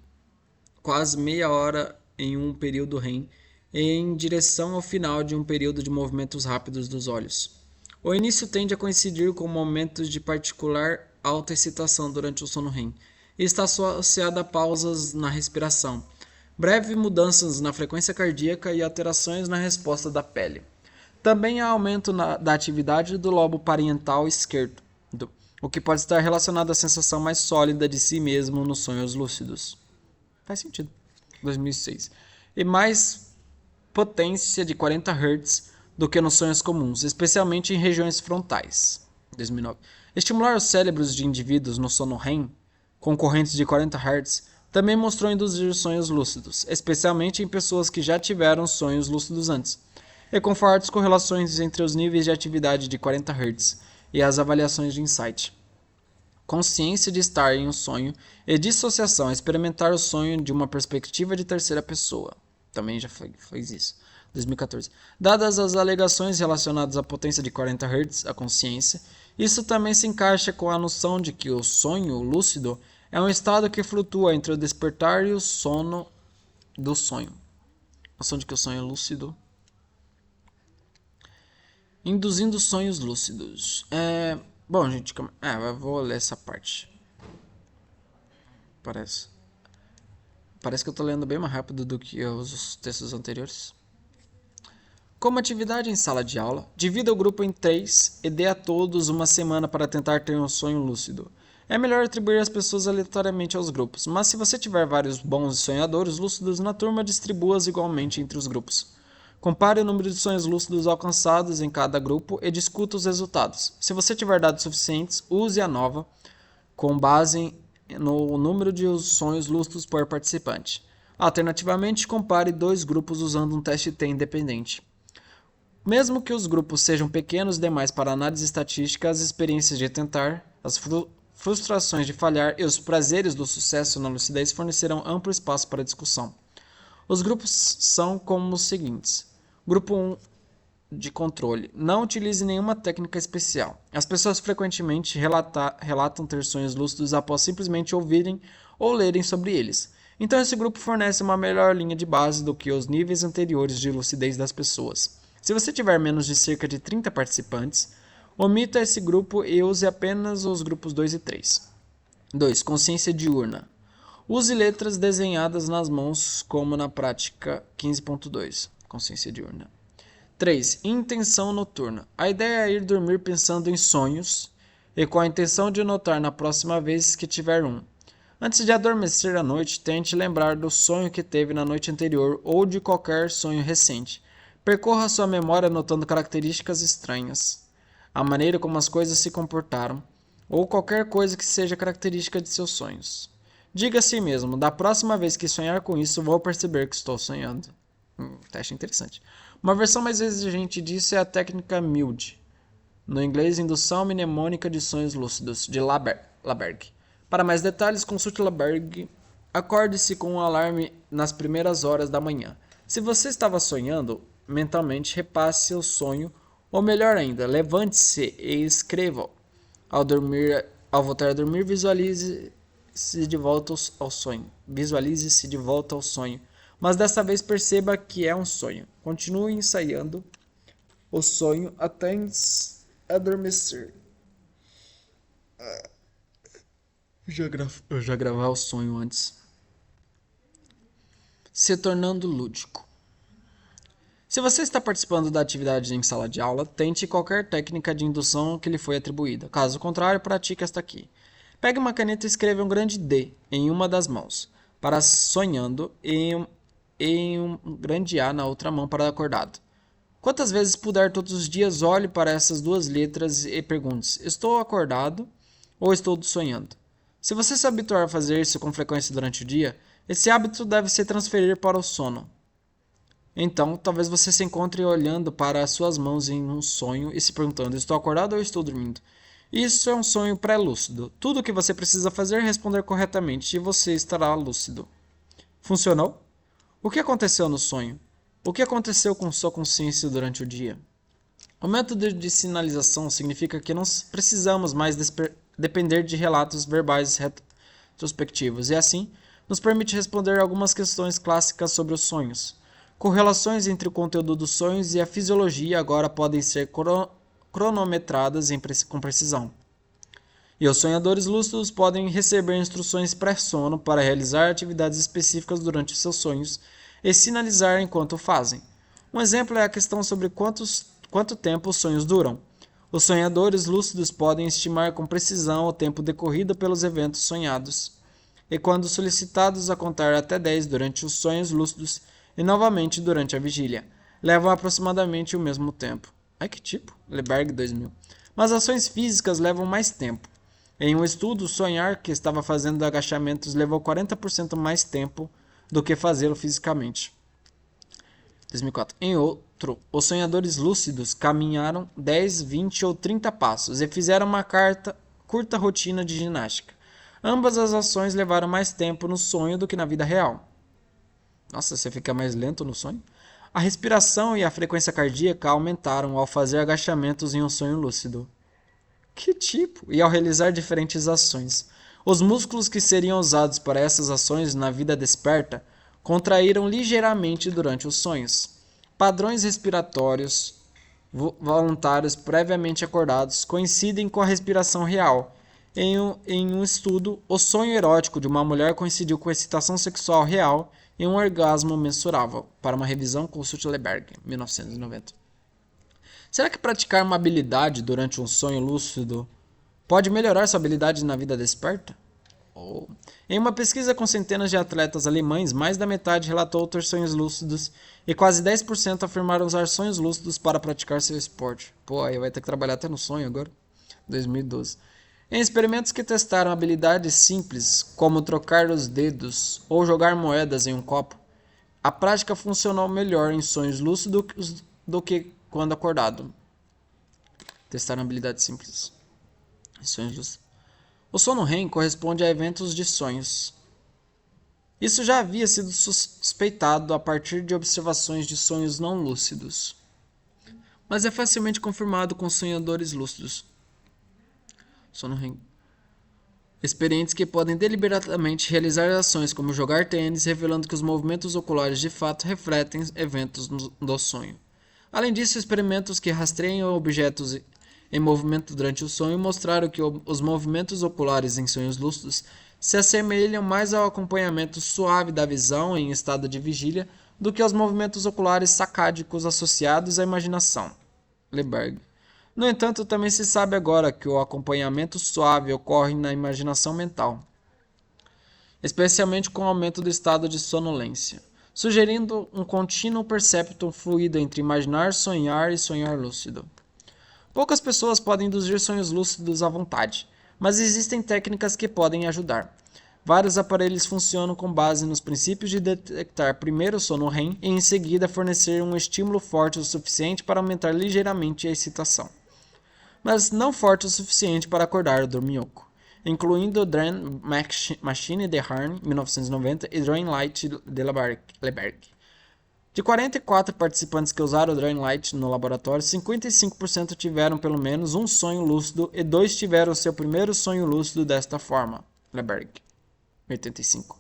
quase meia hora em um período REM, em direção ao final de um período de movimentos rápidos dos olhos. O início tende a coincidir com momentos de particular alta excitação durante o sono REM e está associado a pausas na respiração, breves mudanças na frequência cardíaca e alterações na resposta da pele. Também há aumento da atividade do lobo parietal esquerdo, o que pode estar relacionado à sensação mais sólida de si mesmo nos sonhos lúcidos. Faz sentido. 2006. E mais potência de 40 Hz do que nos sonhos comuns, especialmente em regiões frontais. 2009. Estimular os cérebros de indivíduos no sono REM, com correntes de 40 Hz, também mostrou induzir sonhos lúcidos, especialmente em pessoas que já tiveram sonhos lúcidos antes, e com fortes correlações entre os níveis de atividade de 40 Hz e as avaliações de insight. Consciência de estar em um sonho e dissociação, experimentar o sonho de uma perspectiva de terceira pessoa. Também já fez isso. 2014. Dadas as alegações relacionadas à potência de 40 Hz, a consciência, isso também se encaixa com a noção de que o sonho lúcido é um estado que flutua entre o despertar e o sono do sonho. A noção de que o sonho é lúcido. Induzindo sonhos lúcidos. Bom, gente, eu vou ler essa parte. Parece que eu tô lendo bem mais rápido do que os textos anteriores. Como atividade em sala de aula, divida o grupo em 3 e dê a todos uma semana para tentar ter um sonho lúcido. É melhor atribuir as pessoas aleatoriamente aos grupos, mas se você tiver vários bons sonhadores lúcidos na turma, distribua-os igualmente entre os grupos. Compare o número de sonhos lúcidos alcançados em cada grupo e discuta os resultados. Se você tiver dados suficientes, use a nova com base no número de sonhos lúcidos por participante. Alternativamente, compare dois grupos usando um teste T independente. Mesmo que os grupos sejam pequenos demais para análise estatística, as experiências de tentar, as frustrações de falhar e os prazeres do sucesso na lucidez fornecerão amplo espaço para discussão. Os grupos são como os seguintes. Grupo 1 de controle. Não utilize nenhuma técnica especial. As pessoas frequentemente relatam ter sonhos lúcidos após simplesmente ouvirem ou lerem sobre eles. Então esse grupo fornece uma melhor linha de base do que os níveis anteriores de lucidez das pessoas. Se você tiver menos de cerca de 30 participantes, omita esse grupo e use apenas os grupos 2 e 3. 2. Consciência diurna. Use letras desenhadas nas mãos, como na prática 15.2. Consciência diurna. 3. Intenção noturna. A ideia é ir dormir pensando em sonhos e com a intenção de notar na próxima vez que tiver um. Antes de adormecer à noite, tente lembrar do sonho que teve na noite anterior ou de qualquer sonho recente. Percorra sua memória notando características estranhas, a maneira como as coisas se comportaram, ou qualquer coisa que seja característica de seus sonhos. Diga a si mesmo, da próxima vez que sonhar com isso, vou perceber que estou sonhando. Teste interessante. Uma versão mais exigente disso é a técnica MILD, no inglês Indução Mnemônica de Sonhos Lúcidos, de Laberg. Para mais detalhes, consulte Laberg. Acorde-se com um alarme nas primeiras horas da manhã. Se você estava sonhando, mentalmente repasse o sonho, ou melhor ainda, levante-se e escreva. Ao voltar a dormir, visualize-se de volta ao sonho. Visualize-se de volta ao sonho, mas dessa vez perceba que é um sonho. Continue ensaiando o sonho até adormecer. Eu já gravar o sonho antes. Se tornando lúdico. Se você está participando da atividade em sala de aula, tente qualquer técnica de indução que lhe foi atribuída. Caso contrário, pratique esta aqui. Pegue uma caneta e escreva um grande D em uma das mãos, para sonhando, e um grande A na outra mão para acordado. Quantas vezes puder todos os dias, olhe para essas duas letras e pergunte-se: estou acordado ou estou sonhando? Se você se habituar a fazer isso com frequência durante o dia, esse hábito deve se transferir para o sono. Então, talvez você se encontre olhando para as suas mãos em um sonho e se perguntando: estou acordado ou estou dormindo? Isso é um sonho pré-lúcido. Tudo o que você precisa fazer é responder corretamente e você estará lúcido. Funcionou? O que aconteceu no sonho? O que aconteceu com sua consciência durante o dia? O método de sinalização significa que não precisamos mais depender de relatos verbais retrospectivos e, assim, nos permite responder algumas questões clássicas sobre os sonhos. Correlações entre o conteúdo dos sonhos e a fisiologia agora podem ser cronometradas com precisão. E os sonhadores lúcidos podem receber instruções pré-sono para realizar atividades específicas durante seus sonhos e sinalizar enquanto o fazem. Um exemplo é a questão sobre quanto tempo os sonhos duram. Os sonhadores lúcidos podem estimar com precisão o tempo decorrido pelos eventos sonhados, e quando solicitados a contar até 10 durante os sonhos lúcidos e novamente durante a vigília, levam aproximadamente o mesmo tempo. Ai que tipo? Leberg 2000. Mas ações físicas levam mais tempo. Em um estudo, sonhar que estava fazendo agachamentos levou 40% mais tempo do que fazê-lo fisicamente. 2004. Em outro, os sonhadores lúcidos caminharam 10, 20 ou 30 passos e fizeram uma curta rotina de ginástica. Ambas as ações levaram mais tempo no sonho do que na vida real. Nossa, você fica mais lento no sonho? A respiração e a frequência cardíaca aumentaram ao fazer agachamentos em um sonho lúcido. Que tipo? E ao realizar diferentes ações. Os músculos que seriam usados para essas ações na vida desperta contraíram ligeiramente durante os sonhos. Padrões respiratórios voluntários previamente acordados coincidem com a respiração real. Em um estudo, o sonho erótico de uma mulher coincidiu com a excitação sexual real e um orgasmo mensurável. Para uma revisão, consulte Leberg, 1990. Será que praticar uma habilidade durante um sonho lúcido pode melhorar sua habilidade na vida desperta? Em uma pesquisa com centenas de atletas alemães, mais da metade relatou ter sonhos lúcidos e quase 10% afirmaram usar sonhos lúcidos para praticar seu esporte. Pô, aí vai ter que trabalhar até no sonho agora. 2012. Em experimentos que testaram habilidades simples, como trocar os dedos ou jogar moedas em um copo, a prática funcionou melhor em sonhos lúcidos do que quando acordado. Testaram habilidades simples. Sonhos lúcidos. O sono REM corresponde a eventos de sonhos. Isso já havia sido suspeitado a partir de observações de sonhos não lúcidos, mas é facilmente confirmado com sonhadores lúcidos. Sono REM. Experientes que podem deliberadamente realizar ações como jogar tênis, revelando que os movimentos oculares de fato refletem eventos do sonho. Além disso, experimentos que rastreiam objetos em movimento durante o sonho mostraram que os movimentos oculares em sonhos lúcidos se assemelham mais ao acompanhamento suave da visão em estado de vigília do que aos movimentos oculares sacádicos associados à imaginação. Leberg. No entanto, também se sabe agora que o acompanhamento suave ocorre na imaginação mental, especialmente com o aumento do estado de sonolência, sugerindo um contínuo percepto fluido entre imaginar, sonhar e sonhar lúcido. Poucas pessoas podem induzir sonhos lúcidos à vontade, mas existem técnicas que podem ajudar. Vários aparelhos funcionam com base nos princípios de detectar primeiro o sono REM e em seguida fornecer um estímulo forte o suficiente para aumentar ligeiramente a excitação, mas não forte o suficiente para acordar o dorminhoco, incluindo o Dream Machine de Harn, 1990, e Dream Light de Leberg. De 44 participantes que usaram o Dream Light no laboratório, 55% tiveram pelo menos um sonho lúcido e 2 tiveram seu primeiro sonho lúcido desta forma. Leberg, 85.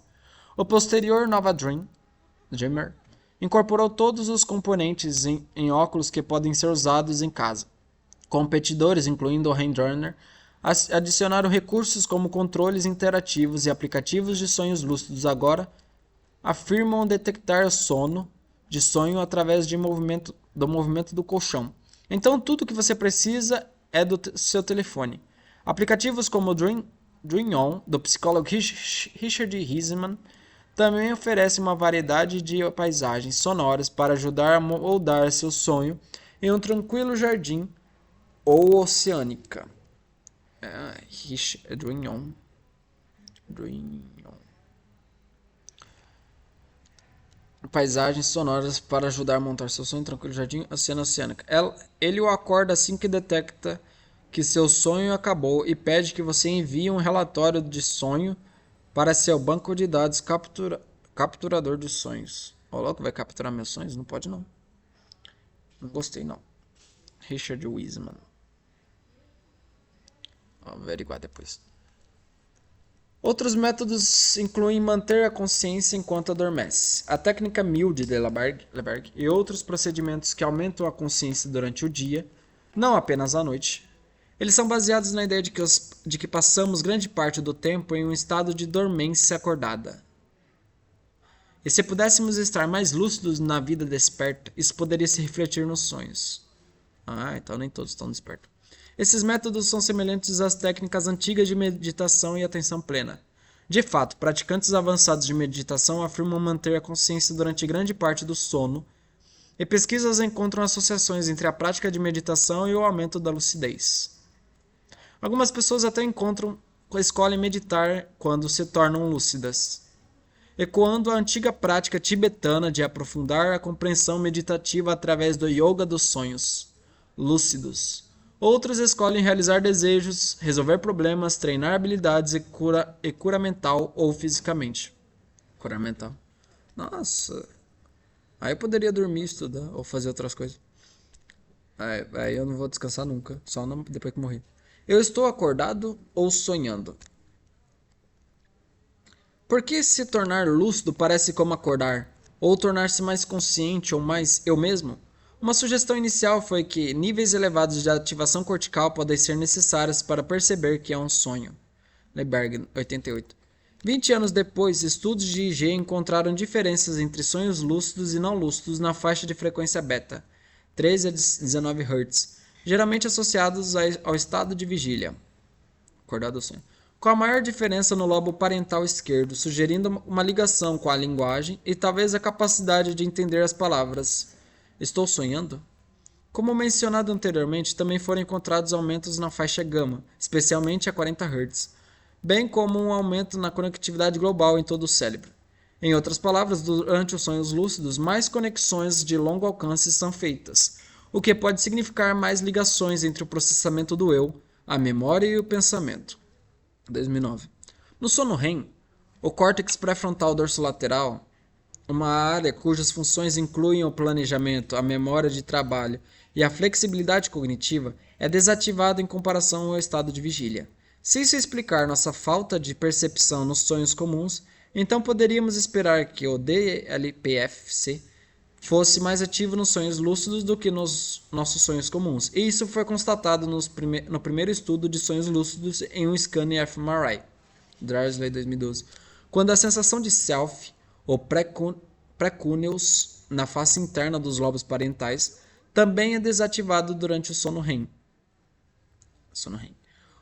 O posterior Nova Dreamer incorporou todos os componentes em óculos que podem ser usados em casa. Competidores, incluindo o Handrunner, adicionaram recursos como controles interativos e aplicativos de sonhos lúcidos agora afirmam detectar o sono de sonho através do movimento do colchão. Então tudo que você precisa é do seu telefone. Aplicativos como o Dream On, do psicólogo Richard Wiseman, também oferecem uma variedade de paisagens sonoras para ajudar a moldar seu sonho em um tranquilo jardim ou oceânica. Dream On. Paisagens sonoras para ajudar a montar seu sonho em tranquilo jardim oceânica. Ele o acorda assim que detecta que seu sonho acabou e pede que você envie um relatório de sonho para seu banco de dados capturador de sonhos. Ó, louco, vai capturar meus sonhos? Não pode não. Não gostei não. Richard Wiseman. Vou averiguar depois. Outros métodos incluem manter a consciência enquanto adormece, a técnica Milde de Leberg e outros procedimentos que aumentam a consciência durante o dia, não apenas à noite. Eles são baseados na ideia de que passamos grande parte do tempo em um estado de dormência acordada. E se pudéssemos estar mais lúcidos na vida desperta, isso poderia se refletir nos sonhos. Então nem todos estão despertos. Esses métodos são semelhantes às técnicas antigas de meditação e atenção plena. De fato, praticantes avançados de meditação afirmam manter a consciência durante grande parte do sono, e pesquisas encontram associações entre a prática de meditação e o aumento da lucidez. Algumas pessoas até escolhem meditar quando se tornam lúcidas, ecoando a antiga prática tibetana de aprofundar a compreensão meditativa através do yoga dos sonhos lúcidos. Outros escolhem realizar desejos, resolver problemas, treinar habilidades e cura mental ou fisicamente. Cura mental. Nossa. Aí eu poderia dormir, estudar ou fazer outras coisas. Aí eu não vou descansar nunca, só depois que morrer. Eu estou acordado ou sonhando? Por que se tornar lúcido parece como acordar? Ou tornar-se mais consciente ou mais eu mesmo? Uma sugestão inicial foi que níveis elevados de ativação cortical podem ser necessários para perceber que é um sonho. Leberg, 88. 20 anos depois, estudos de IG encontraram diferenças entre sonhos lúcidos e não lúcidos na faixa de frequência beta, 13 a 19 Hz, geralmente associados ao estado de vigília. Acordado ou sonho. com a maior diferença no lobo parental esquerdo, sugerindo uma ligação com a linguagem e talvez a capacidade de entender as palavras. Estou sonhando? Como mencionado anteriormente, também foram encontrados aumentos na faixa gama, especialmente a 40 Hz, bem como um aumento na conectividade global em todo o cérebro. Em outras palavras, durante os sonhos lúcidos, mais conexões de longo alcance são feitas, o que pode significar mais ligações entre o processamento do eu, a memória e o pensamento. 2009. No sono REM, o córtex pré-frontal dorsolateral, uma área cujas funções incluem o planejamento, a memória de trabalho e a flexibilidade cognitiva, é desativado em comparação ao estado de vigília. Se isso explicar nossa falta de percepção nos sonhos comuns, então poderíamos esperar que o DLPFC fosse mais ativo nos sonhos lúcidos do que nos nossos sonhos comuns, e isso foi constatado no primeiro estudo de sonhos lúcidos em um scanner fMRI, Drarsley 2012, quando a sensação de self, ou precuneus, na face interna dos lobos parentais, também é desativado durante o sono REM.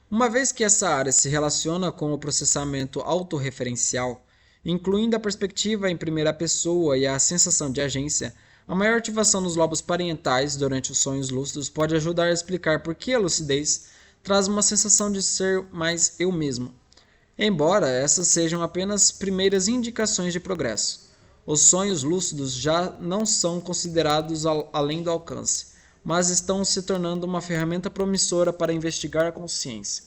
Uma vez que essa área se relaciona com o processamento autorreferencial, incluindo a perspectiva em primeira pessoa e a sensação de agência, a maior ativação nos lobos parentais durante os sonhos lúcidos pode ajudar a explicar por que a lucidez traz uma sensação de ser mais eu mesmo. Embora essas sejam apenas primeiras indicações de progresso, os sonhos lúcidos já não são considerados além do alcance, mas estão se tornando uma ferramenta promissora para investigar a consciência.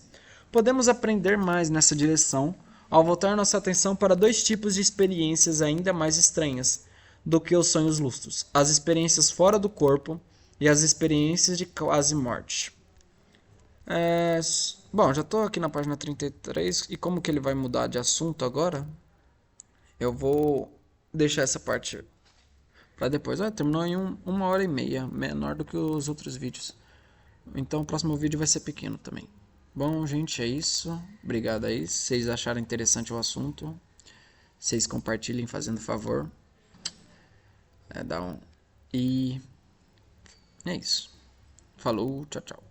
Podemos aprender mais nessa direção ao voltar nossa atenção para dois tipos de experiências ainda mais estranhas do que os sonhos lúcidos: as experiências fora do corpo e as experiências de quase morte. Bom, já estou aqui na página 33 e como que ele vai mudar de assunto agora? Eu vou deixar essa parte para depois. Terminou em 1h30, menor do que os outros vídeos. Então o próximo vídeo vai ser pequeno também. Bom, gente, é isso. Obrigado aí. Se vocês acharam interessante o assunto, vocês compartilhem fazendo favor. E é isso. Falou, tchau, tchau.